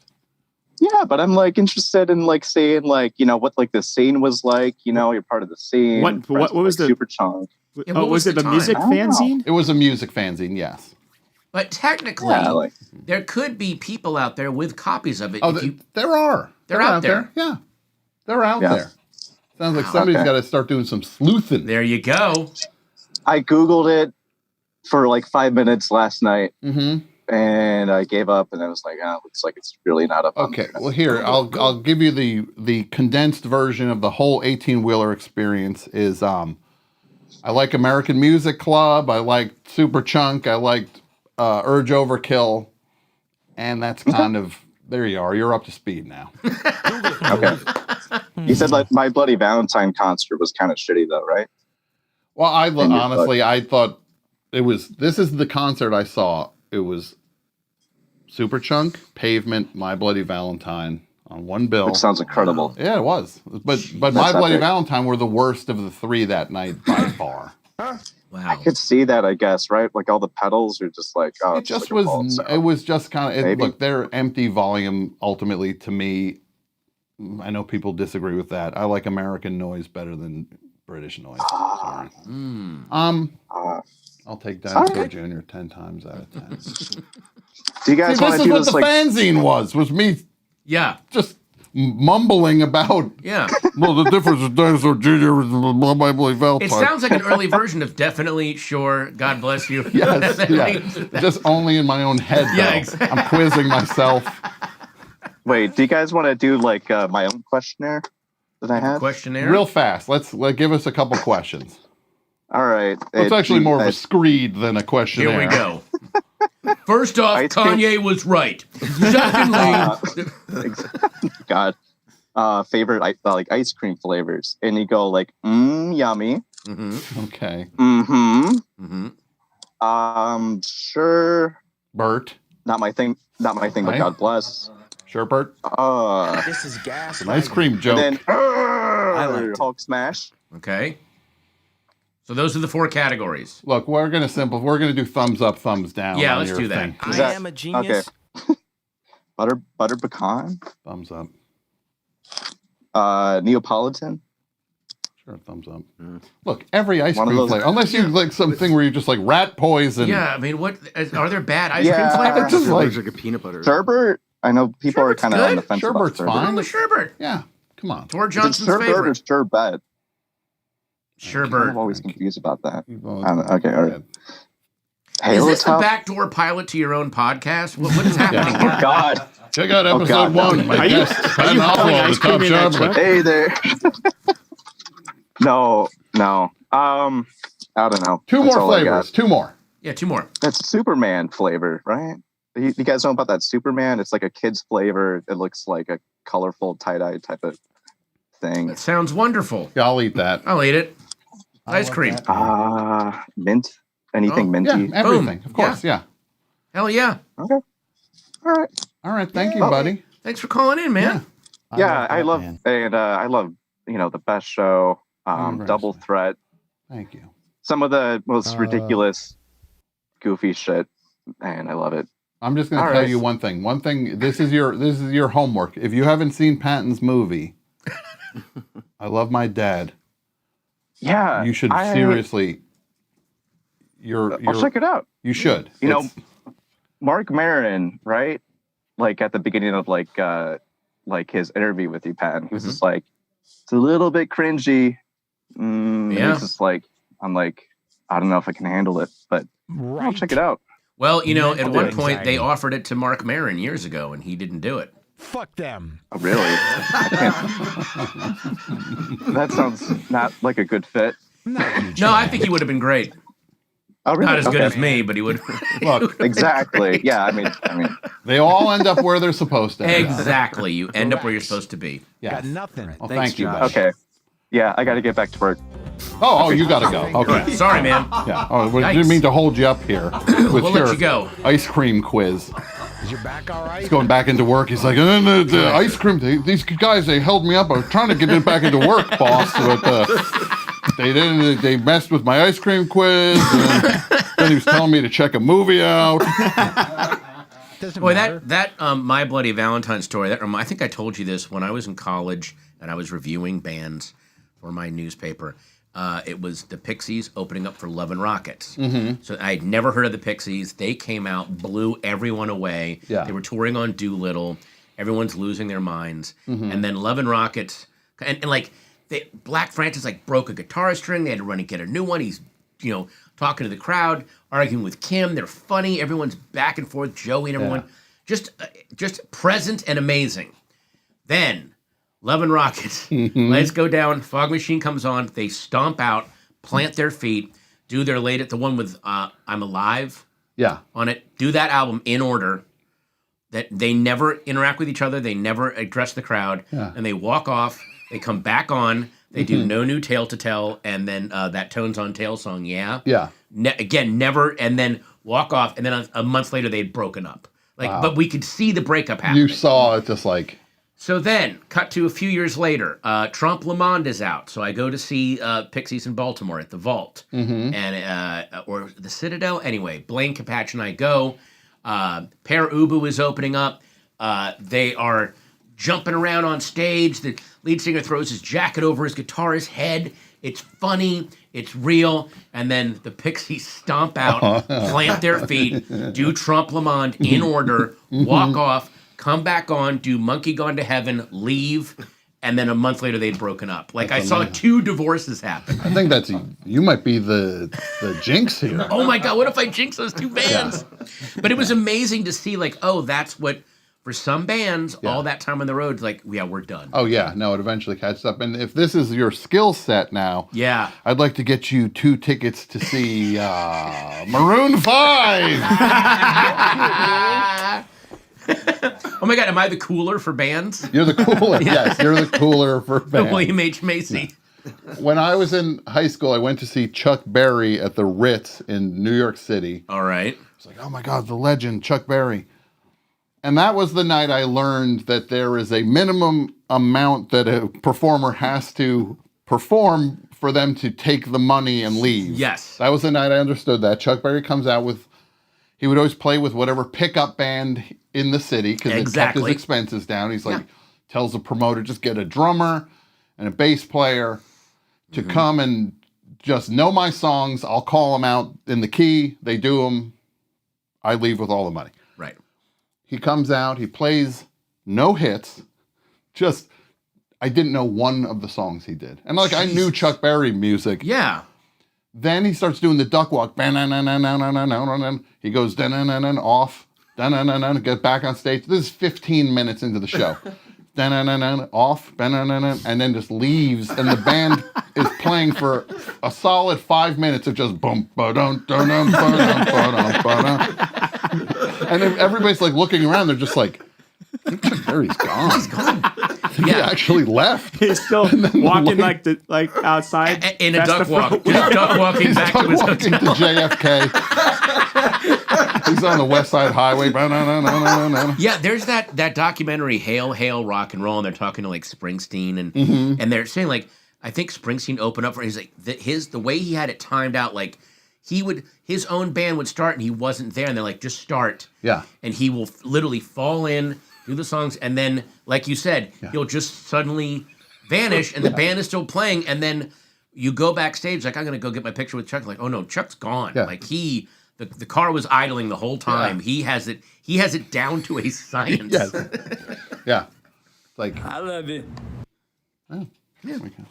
Yeah, but I'm like interested in like saying like, you know, what like the scene was like, you know, you're part of the scene. What was the Super Chunk? Was it the music fanzine? It was a music fanzine, yes. But technically, there could be people out there with copies of it. Oh, there are. They're out there. Yeah, they're out there. Sounds like somebody's got to start doing some sleuthing. There you go. I Googled it for like 5 minutes last night, and I gave up. And I was like, it looks like it's really not up. Okay, well here I'll give you the condensed version of the whole 18-wheeler experience. Is I like American Music Club. I liked Super Chunk. I liked Urge Overkill, and that's kind of there. You are. You're up to speed now. Okay. You said like My Bloody Valentine concert was kind of shitty though, right? Well, honestly, I thought it was. This is the concert I saw. It was Super Chunk, Pavement, My Bloody Valentine on one bill. Which sounds incredible. Yeah, it was. But My Bloody Valentine were the worst of the 3 that night by far. Wow. I could see that, I guess, right? Like all the pedals are just like, it just was. It was just kind of. Look, their empty volume. Ultimately, to me, I know people disagree with that. I like American noise better than British noise. Sorry. I'll take Dinosaur Jr. 10 times out of 10. Do you guys want to do this? This is what the like fanzine was me. Yeah. Just mumbling about. Yeah. Well, the difference is Dinosaur Jr. is My Bloody Valentine. It sounds like an early version of Definitely Sure. God bless you. Yes. Yeah. Just only in my own head. Though. Yeah. Exactly. I'm quizzing myself. Wait, do you guys want to do like my own questionnaire that I have? Questionnaire? Real fast. Let's give us a couple questions. All right. It's actually more of a screed than a questionnaire. Here we go. First off, Kanye was right. Secondly, God, favorite like ice cream flavors, and you go like, yummy. Okay. Sure. Bert. Not my thing. But God bless. Sure, Bert. This is gas. An ice cream joke. And then I like Hulk smash. Okay. So those are the 4 categories. Look, we're gonna We're gonna do thumbs up, thumbs down. Yeah, on let's your do that. thing. I am a genius. Okay. butter pecan. Thumbs up. Neapolitan. Sure, thumbs up. Look, every ice cream flavor, unless you like something where you're just like rat poison. Yeah, I mean, what are there bad ice cream flavors? Just like a peanut butter. Sherbet. I know people are kind of on the fence Sherbet's about fine. The sherbet. Yeah, come on. Tor Johnson's Sherbet favorite. or sherbet? Sherbet. I'm always confused about that. Okay, all right. Is this a backdoor pilot to your own podcast? What is happening here? Oh God! Check out episode 1. My guest, Patton Oswalt, is Tom Scharpling. Hey there. No. I don't know. 2 more flavors. 2 more. Yeah, 2 more. That's Superman flavor, right? You guys know about that Superman? It's like a kid's flavor. It looks like a colorful tie-dye type of thing. That sounds wonderful. Yeah, I'll eat that. I'll eat it. Ice cream. Mint. Anything minty. Yeah, everything. Of course, yeah. Hell yeah. Okay. All right. Thank you, buddy. Thanks for calling in, man. I love the best show, Double Threat. Thank you. Some of the most ridiculous, goofy shit, and I love it. I'm just going to tell you one thing. This is your homework. If you haven't seen Patton's movie, I Love My Dad. Yeah, you should seriously. I'll check it out. You should. You know, Mark Maron, right? Like at the beginning of like his interview with you, Patton, he was just like, it's a little bit cringy. It's just like, I'm like, I don't know if I can handle it, but I'll check it out. Well, at one point they offered it to Mark Maron years ago, and he didn't do it. Fuck them. Oh, really? That sounds not like a good fit. No, I think he would have been great. Oh, really? Not as good Okay. as me, but he would. Look, Exactly. Yeah, I mean, they all end up where they're supposed to. end up. Exactly. You end up where you're supposed to be. Yeah. Got nothing. Well, Thanks, thank you. Josh. Ben. Okay. Yeah, I got to get back to work. Oh, you got to go. Okay. Sorry, man. Yeah. Oh, we Yikes. didn't mean to hold you up here with We'll your let you go. ice cream quiz. Is your back all right? He's going back into work. He's like, the ice cream. These guys, they held me up. I was trying to get it back into work, boss, but they didn't. They messed with my ice cream quiz. And then he was telling me to check a movie out. Boy, that My Bloody Valentine story. I think I told you this when I was in college and I was reviewing bands for my newspaper. It was the Pixies opening up for Love and Rockets. Mhm. So I had never heard of the Pixies. They came out, blew everyone away. Yeah. They were touring on Doolittle. Everyone's losing their minds. Mhm. And then Love and Rockets, and like Black Francis like broke a guitar string. They had to run and get a new one. He's talking to the crowd, arguing with Kim. They're funny. Everyone's back and forth. Joey and everyone, just present and amazing. Then Love and Rockets. Lights go down. Fog Machine comes on. They stomp out, plant their feet, do their the one with I'm Alive Yeah. on it. Do that album in order. That they never interact with each other. They never address the crowd. Yeah. And they walk off. They come back on. They do No New Tale to Tell. And then that Tones on Tail song, Yeah. Yeah. Again, never. And then walk off. And then a month later, they'd broken up. Wow. But we could see the breakup happening. You saw it just like. So then, cut to a few years later, Trompe Le Monde is out. So I go to see Pixies in Baltimore at the Vault and or the Citadel. Anyway, Blaine Capatch and I go. Pere Ubu is opening up. They are jumping around on stage. The lead singer throws his jacket over his guitarist's head. It's funny. It's real. And then the Pixies stomp out, plant their feet, do Trompe Le Monde in order, walk off, come back on, do Monkey Gone to Heaven, leave, and then a month later they'd broken up. Like I saw 2 divorces happen. I think you might be the jinx here. Oh my God, what if I jinx those 2 bands? But it was amazing to see that's what, for some bands, all that time on the road, we're done. Oh yeah, no, it eventually catches up. And if this is your skill set now, yeah, I'd like to get you 2 tickets to see Maroon 5. Oh my God, am I the cooler for bands? You're the cooler. Yes, you're the cooler for bands. William H. Macy. When I was in high school, I went to see Chuck Berry at the Ritz in New York City. All right. It's like, oh my God, the legend, Chuck Berry. And that was the night I learned that there is a minimum amount that a performer has to perform for them to take the money and leave. Yes. That was the night I understood that. Chuck Berry comes out with, he would always play with whatever pickup band in the city because it kept his expenses down. He's like, tells the promoter, just get a drummer and a bass player to come and just know my songs. I'll call them out in the key. They do them. I leave with all the money. Right. He comes out. He plays no hits. Just, I didn't know one of the songs he did. And I knew Chuck Berry music. Yeah. Then he starts doing the duck walk. He goes off. Get back on stage. This is 15 minutes into the show. Off. And then just leaves. And the band is playing for a solid 5 minutes of just boom, ba-dum, dum, ba-dum, ba-dum, ba-dum. And then everybody's looking around. They're just like, I think Chuck Berry's gone. He's gone. He actually left. He's still walking outside in a duck walk. Just duck walking back to his hotel. To JFK. He's on the West Side Highway. Yeah, there's that documentary, Hail, Hail, Rock and Roll, and they're talking to Springsteen, and and they're saying I think Springsteen opened up for he's the way he had it timed out, his own band would start and he wasn't there, and they're just start. Yeah. And he will literally fall in, do the songs, and then, like you said, he'll just suddenly vanish, and the band is still playing, and then you go backstage, I'm going to go get my picture with Chuck. Oh no, Chuck's gone. Yeah. The car was idling the whole time. Yeah. He has it down to a science. Yes. Yeah. I love it. Oh, there we go.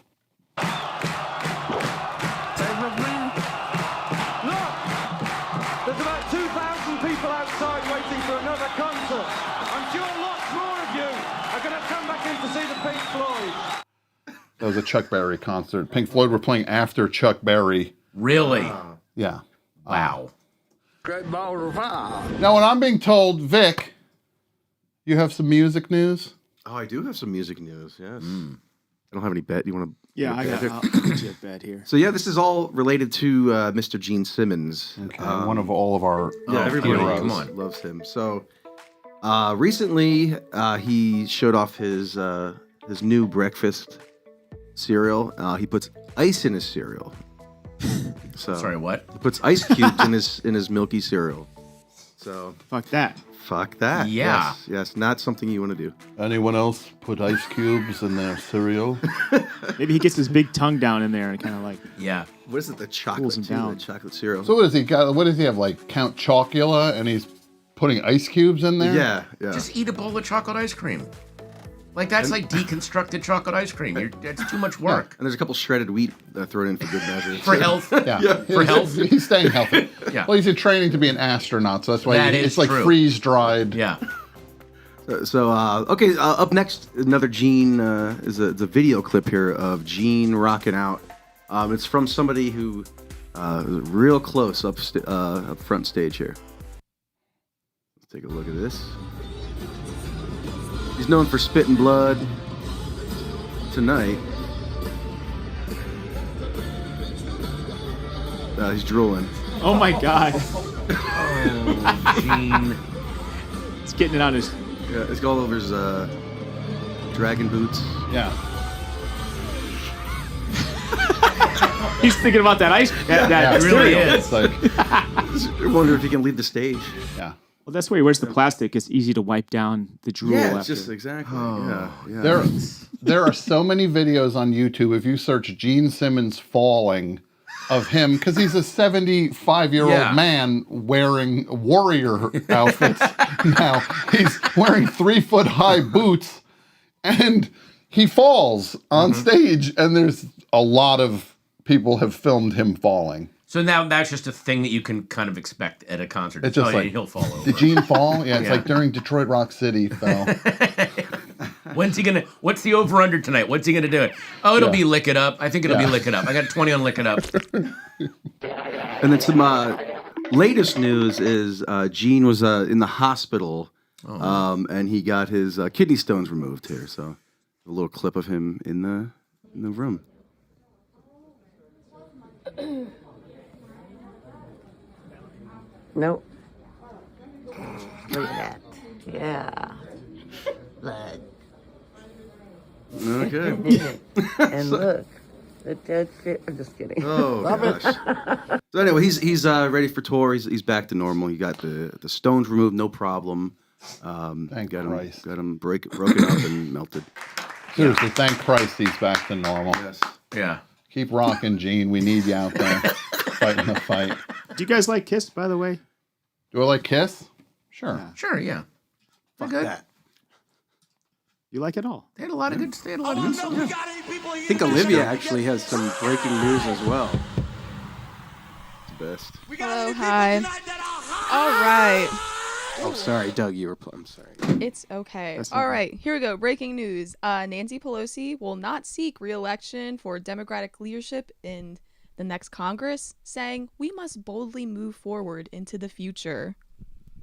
There's about 2,000 people outside waiting for another concert. I'm sure lots more of you are going to come back in to see the Pink Floyd. That was a Chuck Berry concert. Pink Floyd were playing after Chuck Berry. Really? Yeah. Wow. Great ball of fire. Now, when I'm being told, Vic, you have some music news? Oh, I do have some music news. Yes. I don't have any bet. You want to? Yeah, I'll put you a bet here. So yeah, this is all related to Mr. Gene Simmons. Okay, one of all of our everybody heroes. loves him. So recently, he showed off his new breakfast cereal. He puts ice in his cereal. So Sorry, what? He puts ice cubes in his milky cereal. So fuck that. Fuck that. Yeah. Yes, not something you want to do. Anyone else put ice cubes in their cereal? Maybe he gets his big tongue down in there and kind of like What is it? The chocolate cools him too, down. the chocolate cereal. So what does he got? What does he have? Like Count Chocula, and he's putting ice cubes in there? Yeah. Just eat a bowl of chocolate ice cream. Like that's like deconstructed chocolate ice cream. That's too much work. And there's a couple shredded wheat thrown in for good measure. For health. Yeah. For health. He's staying healthy. Yeah. Well, he's in training to be an astronaut, so that's why That it's is like true. freeze dried. Yeah. Okay. Up next, another Gene is a video clip here of Gene rocking out. It's from somebody who is real close up front stage here. Let's take a look at this. He's known for spitting blood. Tonight, he's drooling. Oh my god. Oh, Gene. He's getting it on his. Yeah, it's all over his dragon boots. Yeah. He's thinking about that ice. It really is. It's like, I wonder if he can leave the stage. yeah. Well, that's where he wears the plastic. It's easy to wipe down the drool. Yeah, it's after. just exactly. Oh. Yeah. There are so many videos on YouTube. If you search Gene Simmons falling of him, because he's a 75-year-old Yeah. man wearing warrior outfits now. He's wearing 3-foot-high boots, and he falls on stage, and there's a lot of people have filmed him falling. So now that's just a thing that you can kind of expect at a concert. It's just yeah, like, he'll fall over. Did Gene fall? Yeah, it's Yeah. like during Detroit Rock City he fell. What's the over under tonight? What's he gonna do? Oh, it'll be Lick It Up. I think it'll be Lick It Up. I got 20 on Lick It Up. And then some latest news is Gene was in the hospital, and he got his kidney stones removed here. So a little clip of him in the room. Nope. Look at that. Yeah. Blood. Okay. And look. That's it. I'm just kidding. Oh gosh. So anyway, he's ready for tour. He's back to normal. He got the stones removed, no problem. Thank Christ. Got him broken up and melted. Seriously, thank Christ he's back to normal. Yes. Yeah. Keep rocking, Gene. We need you out there fighting the fight. Do you guys like Kiss, by the way? Do I like Kiss? Sure. Sure, yeah. Fuck good. that. You like it all? They had a lot of good songs. I think Olivia actually has some breaking news as well. Best. Hello, hi. All right. Oh, sorry, Doug. I'm sorry. It's okay. That's not All right, here we go. Breaking news. Nancy Pelosi will not seek re-election for Democratic leadership in the next Congress, saying we must boldly move forward into the future.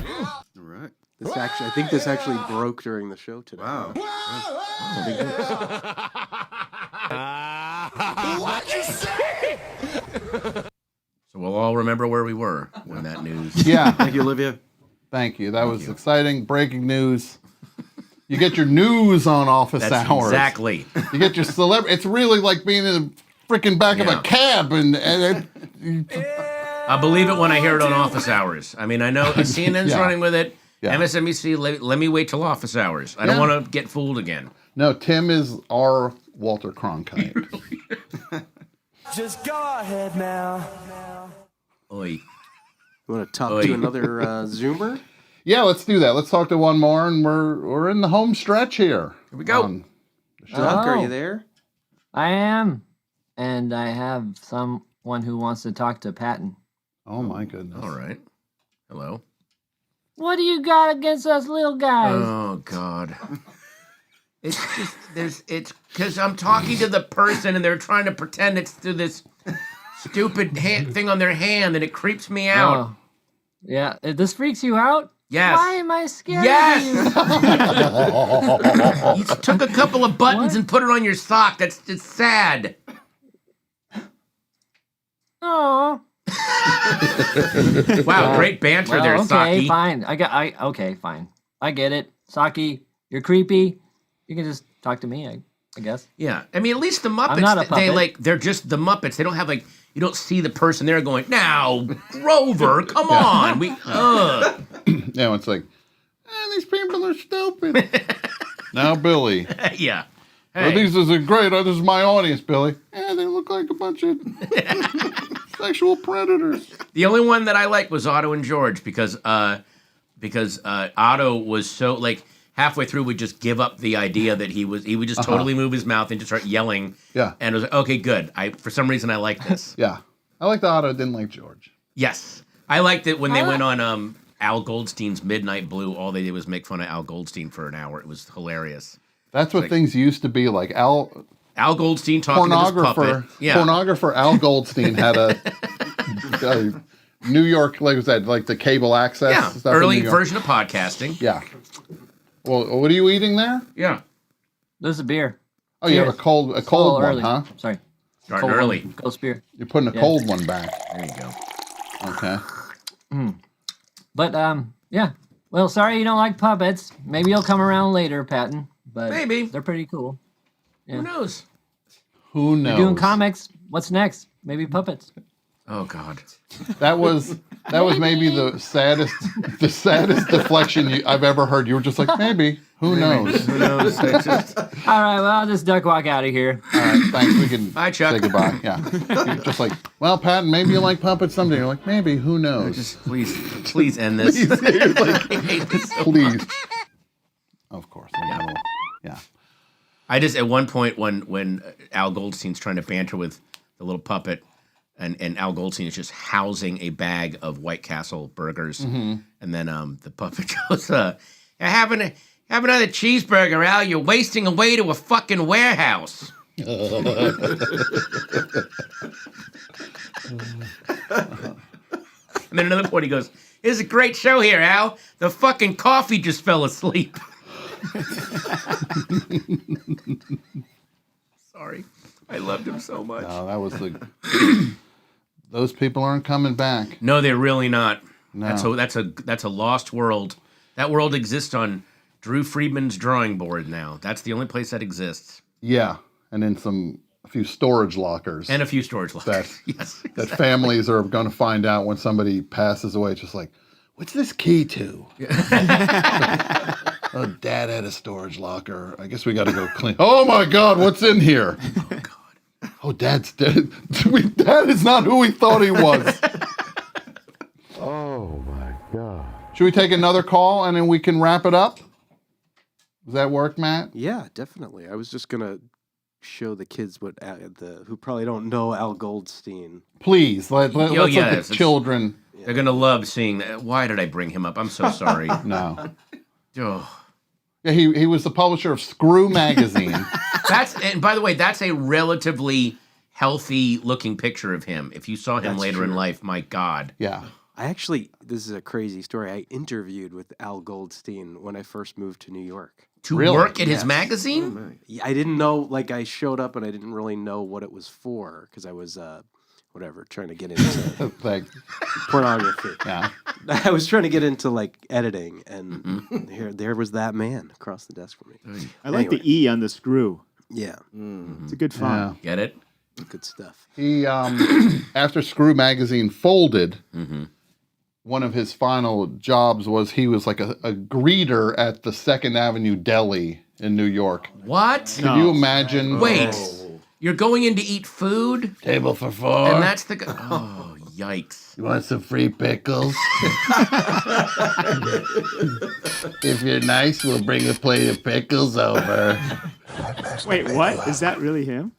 All right. I think this actually broke during the show today. Wow. What you say? So we'll all remember where we were when that news. Yeah. Thank you, Olivia. Thank you. That was exciting. Breaking news. You get your news on office That's hours. exactly. You get your celebrity. It's really like being in the freaking back of a cab I believe it when I hear it on office hours. I mean, I know CNN's Yeah. running with it. Yeah. MSNBC, let me wait till office hours. I don't Yeah. want to get fooled again. No, Tim is our Walter Cronkite. Just go ahead now. Oi. You want to talk to another Zoomer? Yeah, let's do that. Let's talk to one more, and we're in the home stretch here. Here we go. Doug, are you there? I am. And I have someone who wants to talk to Patton. Oh, my goodness. All right. Hello. What do you got against us little guys? Oh, God. It's just, it's because I'm talking to the person and they're trying to pretend it's through this stupid thing on their hand, and it creeps me out. Oh. Yeah, this freaks you out? Yes. Why am I scared Yes. of you? You took a couple of buttons and put it on your sock. That's just sad. Oh. Wow, great banter there, okay, Saki. fine. Okay, fine. I get it. Saki, you're creepy. You can just talk to me, I guess. Yeah, I mean, at least the I'm not a Muppets, puppet. they're just the Muppets. They don't have you don't see the person there going, now, Grover, come on. Yeah, it's like, these people are stupid. Now, Billy. Yeah. Well, Hey. these are great. This is my audience, Billy. Yeah, they look like a bunch of sexual predators. The only one that I liked was Otto and George because Otto was so halfway through would just give up the idea that he would just totally move his mouth and just start yelling. Yeah. And it was like, okay, good. For some reason I like this. Yeah. I liked Otto, didn't like George. Yes. I liked it when they went on Al Goldstein's Midnight Blue. All they did was make fun of Al Goldstein for an hour. It was hilarious. That's what things used to be like. Al Goldstein talking to his puppet. Yeah. Pornographer Al Goldstein had a New York, was that the cable access? Yeah, stuff in early New York? version of podcasting. Yeah. Well, what are you eating there? Yeah. There's a beer. Oh, you have a cold one, early. huh? Sorry. Starting Cold early. one. Ghost beer. You're putting a cold one back. There you go. Okay. But yeah. Well, sorry you don't like puppets. Maybe you'll come around later, Patton. But Maybe. they're pretty cool. Yeah. Who knows? Who knows? You're doing comics. What's next? Maybe puppets. Oh God. That was maybe the saddest deflection I've ever heard. You were just like, maybe. Who knows? Who knows? All right. Well, I'll just duck walk out of here. All right, thanks. We can Bye, Chuck. say goodbye. Yeah. You're just like, well, Patton, maybe you like puppets someday. You're like, maybe. Who knows? Just please end this. Please. You're like, please. Of course. Yeah. I just at one point when Al Goldstein's trying to banter with the little puppet, and Al Goldstein is just housing a bag of White Castle burgers, and then the puppet goes, "Have another cheeseburger, Al. You're wasting away to a fucking warehouse." And then another point he goes, "It's a great show here, Al. The fucking coffee just fell asleep." Sorry. I loved him so much. No, that was those people aren't coming back. No, they're really not. No. That's a lost world. That world exists on Drew Friedman's drawing board now. That's the only place that exists. Yeah, and in a few storage lockers. And a few storage lockers. Yes. Exactly. That families are going to find out when somebody passes away. Just like, what's this key to? Oh, Dad had a storage locker. I guess we got to go clean. Oh my God, what's in here? Oh God. Oh, Dad's dead. Dad is not who we thought he was. Oh my God. Should we take another call and then we can wrap it up? Does that work, Matt? Yeah, definitely. I was just gonna show the kids what who probably don't know Al Goldstein. Please let's let the children. They're gonna love seeing that. Why did I bring him up? I'm so sorry. No. Oh. Yeah, he was the publisher of Screw magazine. And by the way, that's a relatively healthy looking picture of him. If you saw him That's later in true. life, my God. Yeah. This is a crazy story. I interviewed with Al Goldstein when I first moved to New York. To work at his magazine? I didn't know, I showed up and I didn't really know what it was for because I was, trying to get into pornography. Yeah. I was trying to get into editing and there was that man across the desk from me. I like the E on the screw. Yeah. It's a good font. Get it? Good stuff. He after Screw magazine folded, one of his final jobs was he was like a greeter at the 2nd Avenue Deli in New York. What? Can you imagine? Wait, you're going in to eat food? Table for 4. And that's the guy. Oh, yikes. You want some free pickles? If you're nice, we'll bring a plate of pickles over. Wait, what? Is that really him?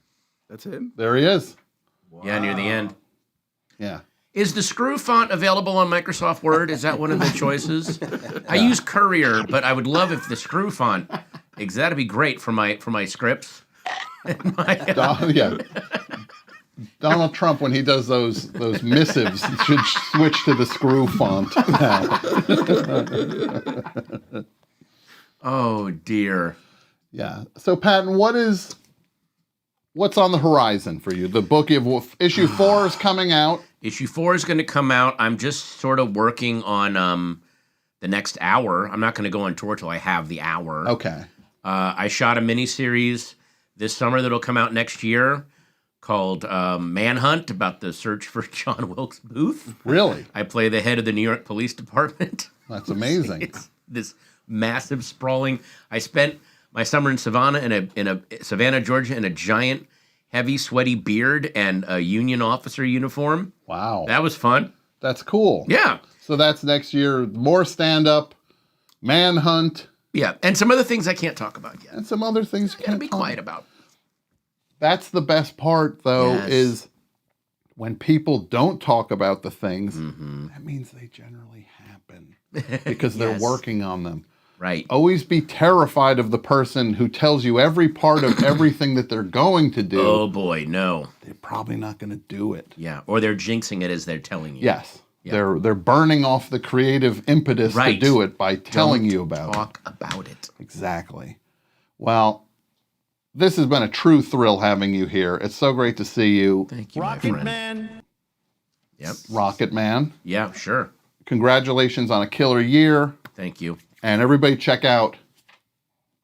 That's him? There he is. Yeah, near the end. Yeah. Is the Screw font available on Microsoft Word? Is that one of the choices? I use Courier, but I would love if the Screw font. That'd be great for my scripts. Yeah. Donald Trump, when he does those missives, should switch to the screw font now. Oh dear. Yeah. So Patton, what's on the horizon for you? The book of issue 4 is coming out. Issue 4 is going to come out. I'm just sort of working on the next hour. I'm not going to go on tour till I have the hour. Okay. I shot a miniseries this summer that'll come out next year called Manhunt, about the search for John Wilkes Booth. Really? I play the head of the New York Police Department. That's amazing. It's this massive, sprawling. I spent my summer in Savannah, in Savannah, Georgia, in a giant, heavy, sweaty beard and a Union officer uniform. Wow. That was fun. That's cool. Yeah. So that's next year. More stand-up, Manhunt. Yeah, and some other things I can't talk about yet. And some other things you gotta be quiet about. That's the best part, though, Yes. is when people don't talk about the things, that means they generally happen because they're Yes. working on them. Right. Always be terrified of the person who tells you every part of everything that they're going to do. Oh boy, no. They're probably not going to do it. Yeah, or they're jinxing it as they're telling you. Yes. Yeah. They're burning off the creative impetus to Right. do it by telling Don't you about talk about it. Exactly. Well, this has been a true thrill having you here. It's so great to see you. Thank you, my friend. Yep. Rocket Man. Yeah, sure. Congratulations on a killer year. Thank you. And everybody check out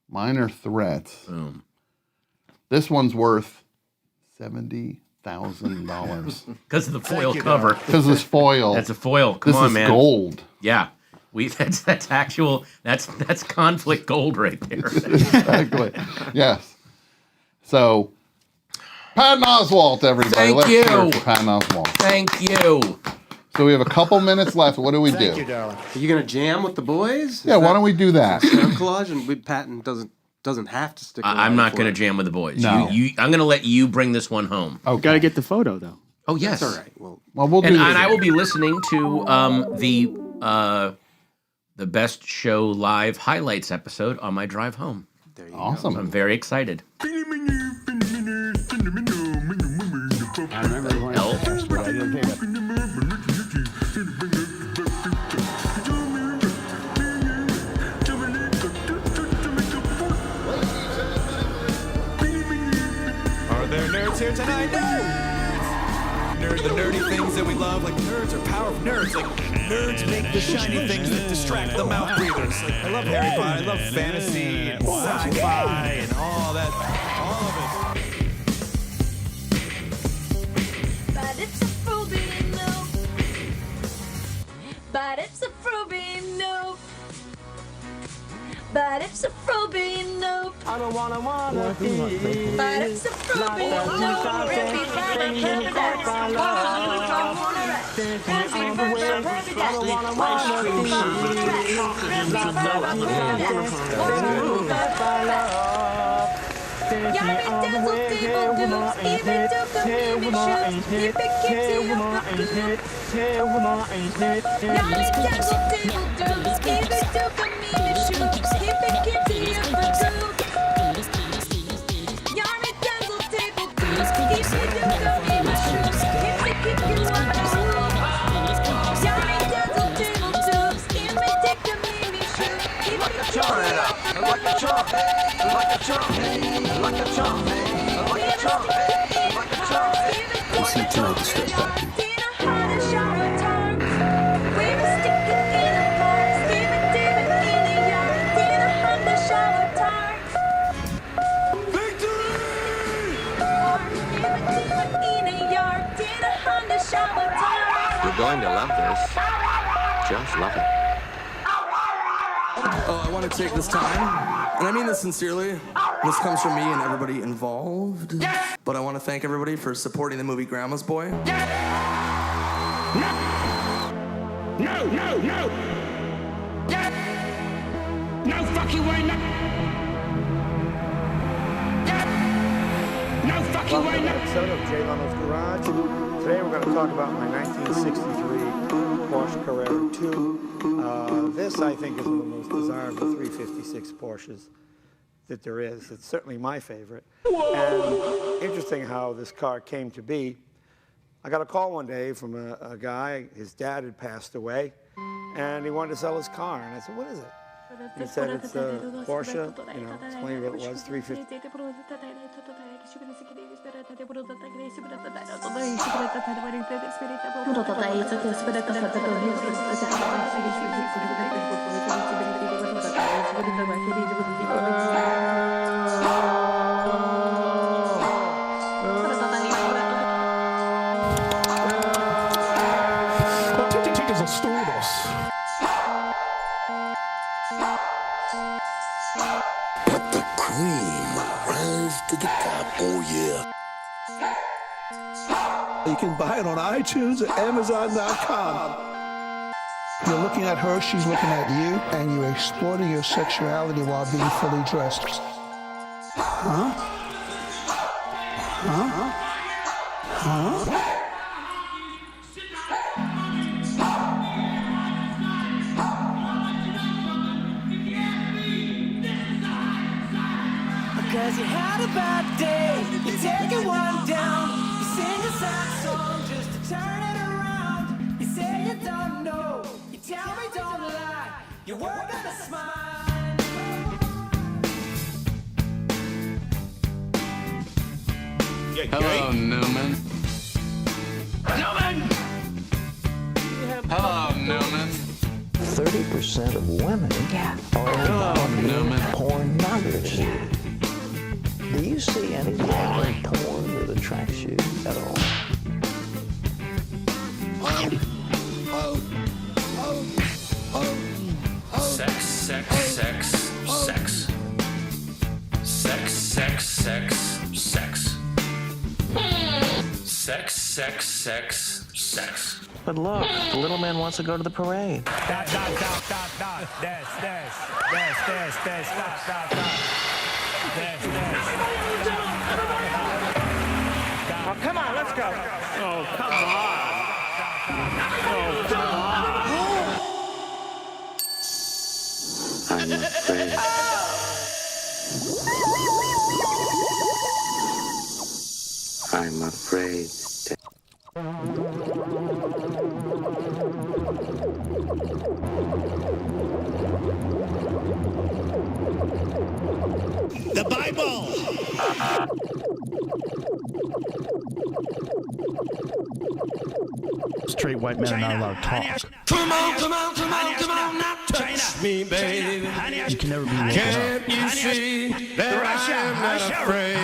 Minor Threats. Boom. This one's worth $70,000. Because of the foil cover. Because it's foil. That's a foil. Come This on, is man. gold. Yeah. That's actual. That's conflict gold right there. Exactly. Yes. So, Patton Oswalt, everybody. Thank Let's you. hear it for Patton Oswalt. Thank you. So we have a couple minutes left. What do we do? darling. Are you gonna jam with the boys? Yeah, why don't we do that? Sound collage, and Patton doesn't have to stick around. I'm not for going to it. jam with the boys. No. I'm going to let you bring this one home. Okay. Got to get the photo though. Oh yes. That's all right. Well, we'll do and this. I will be listening to the Best Show Live highlights episode on my drive home. There you Awesome. I'm very excited. I remember when I first, but I didn't pick up. Are there nerds here tonight? Nerds! The nerdy things that we love, like nerds are power of nerds. Like nerds make the shiny things that distract the mouth breathers. Like I love Harry Potter, I love fantasy and sci-fi and all that, all of it. But it's a Fruby no. But it's a Fruby no. But it's a Fruby no. I don't wanna be. But it's a Fruby no. Everybody love that. Listen to the step back. You're going to love this. Just love it. Oh, I want to take this time, and I mean this sincerely. This comes from me and everybody involved. Yes! But I want to thank everybody for supporting the movie Grandma's Boy. Yes! No! No! No! Yes! No fucking way! No! Yes! No fucking way! No! Episode of Jay Leno's Garage. Today we're going to talk about my 1963 Porsche Carrera 2. This, I think, is one of the most desirable 356 Porsches that there is. It's certainly my favorite. And interesting how this car came to be. I got a call one day from a guy. His dad had passed away, and he wanted to sell his car. And I said, "What is it?" He said, "It's a Porsche." You know, explained what it was, 350. But the cream rise to the top. Oh, yeah. You can buy it on iTunes or Amazon.com. You're looking at her, she's looking at you, and you're exploring your sexuality while being fully dressed. Huh? Huh? Huh? Cause you had a bad day, you're taking one down. You sing a sad song just to turn it around. You say you don't know, you tell me don't lie. You were gonna smile. Hello, Newman. Newman! Hello, Newman. 30% of women are involved in pornography. Do you see anything in porn that attracts you at all? Sex, sex, sex, sex. Sex, sex, sex, sex. Sex, sex, sex, sex. But look, the little man wants to go to the parade. Dash, dash, dash, dash, dash, dash, dash, dash, dash, dash, dash, dash, dash. Oh, come on, let's go. Oh, come on. Oh, come on. I'm afraid. I'm afraid to... The Bible. Straight white men are not allowed to talk. Come on, come on, come on, come on, now touch me, baby. You can never be Can't you see that I am not afraid?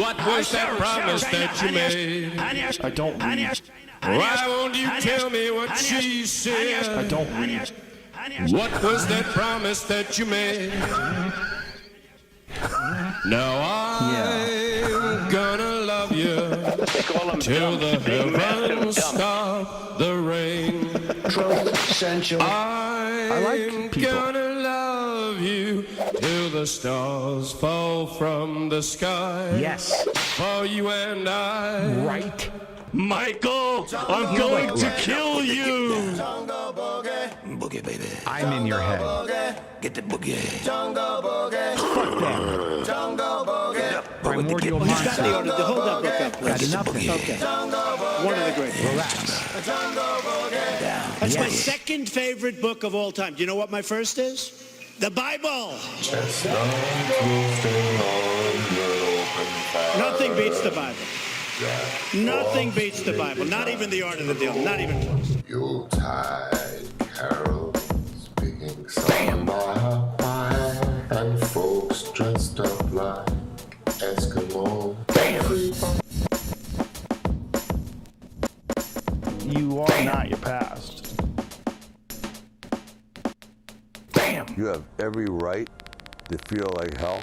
What was that promise that you made? I don't read. Why won't you tell me what she said? I don't read. What was that promise that you made? Now I'm gonna love you till the heavens stop the rain. I'm gonna love you till the stars fall from the sky. Yes. For you and I. Right. Michael, I'm going to kill you. Boogie, baby. I'm in your head. Get the boogie. Fuck that. Primordial He's got the order to hold that book up. Got enough. Okay. One of the greatest. Relax. That's my Yes. second favorite book of all time. Do you know what my first is? The Bible. Nothing beats the Bible. Nothing beats the Bible. Not even the art of the deal. Not even close. Yuletide carol speaking song by fire, and folks dressed up like Eskimo. You are not your past. You have every right to feel like hell,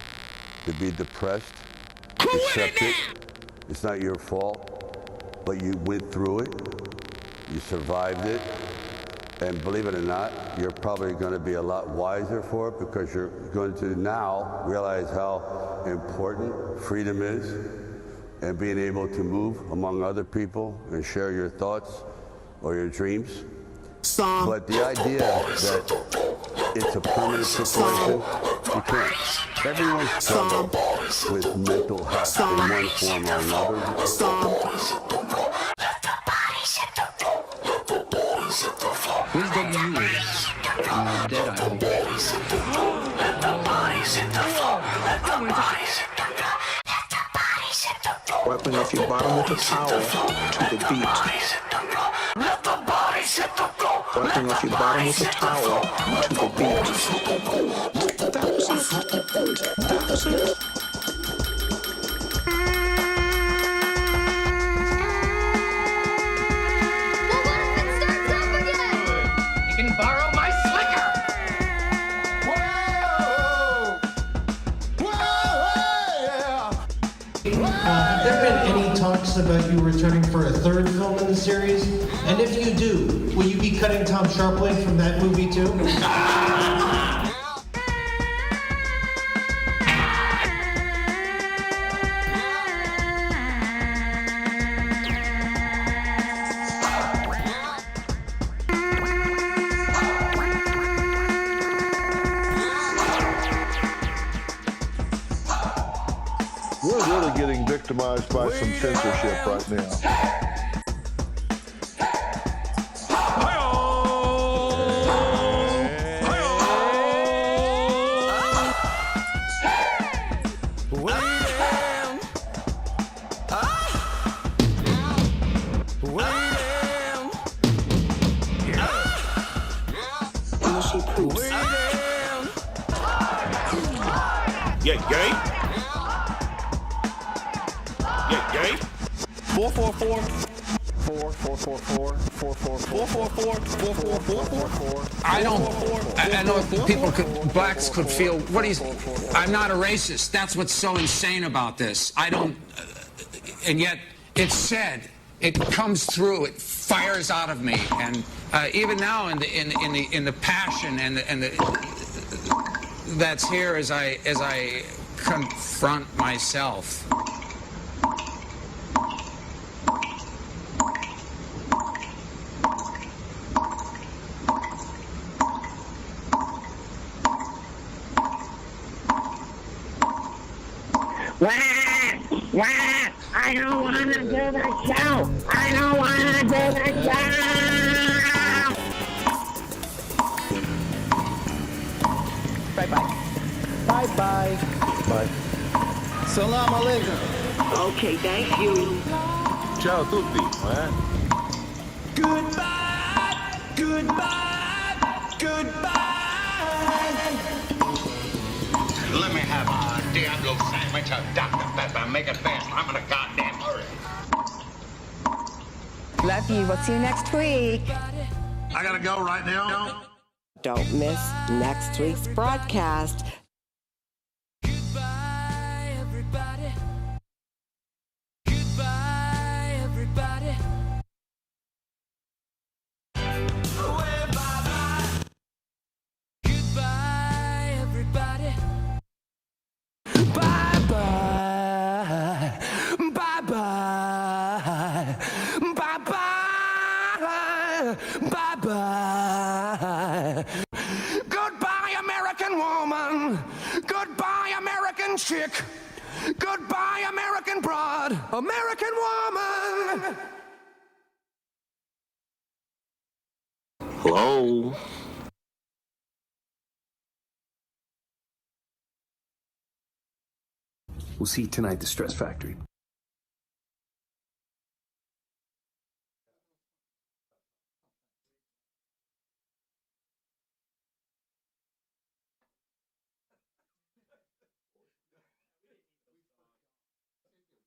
to be depressed, accept it. It's not your fault, but you went through it, you survived it, and believe it or not, you're probably going to be a lot wiser for it because you're going to now realize how important freedom is and being able to move among other people and share your thoughts or your dreams. But the idea that it's a permanent situation, you can't. Everyone's struggle with mental health in one form or another. Where's W? Dead Eye. Let the bodies hit the floor. Let the bodies hit the floor. Let the bodies hit the floor. Wiping off your bottom with a towel to the beat. Let the bodies hit the floor. Wiping off your bottom with a towel to the beat. That was it. You can borrow my slicker. Have there been any talks about you returning for a third film in the series? And if you do, will you be cutting Tom Scharpling from that movie too? We're really getting victimized by some censorship right now. Yeah, gay. Yeah, gay. 444 444 444 I know blacks could feel, I'm not a racist. That's what's so insane about this. I don't, and yet it's said, it comes through, it fires out of me. And even now in the passion and the that's here as I confront myself. I don't want to do the show. I don't want to do the show. Bye-bye. Bye-bye. Bye. Salam alaikum. Okay, thank you. Ciao a tutti. Goodbye, goodbye, goodbye. Let me have a Diablo sandwich, a Dr. Pepper. Make it fast. I'm in a goddamn hurry. Love you. We'll see you next week. I gotta go right now. Don't miss next week's broadcast. Bye-bye. Goodbye, American woman. Goodbye, American chick. Goodbye, American broad. American woman. Hello? We'll see you tonight at the Stress Factory.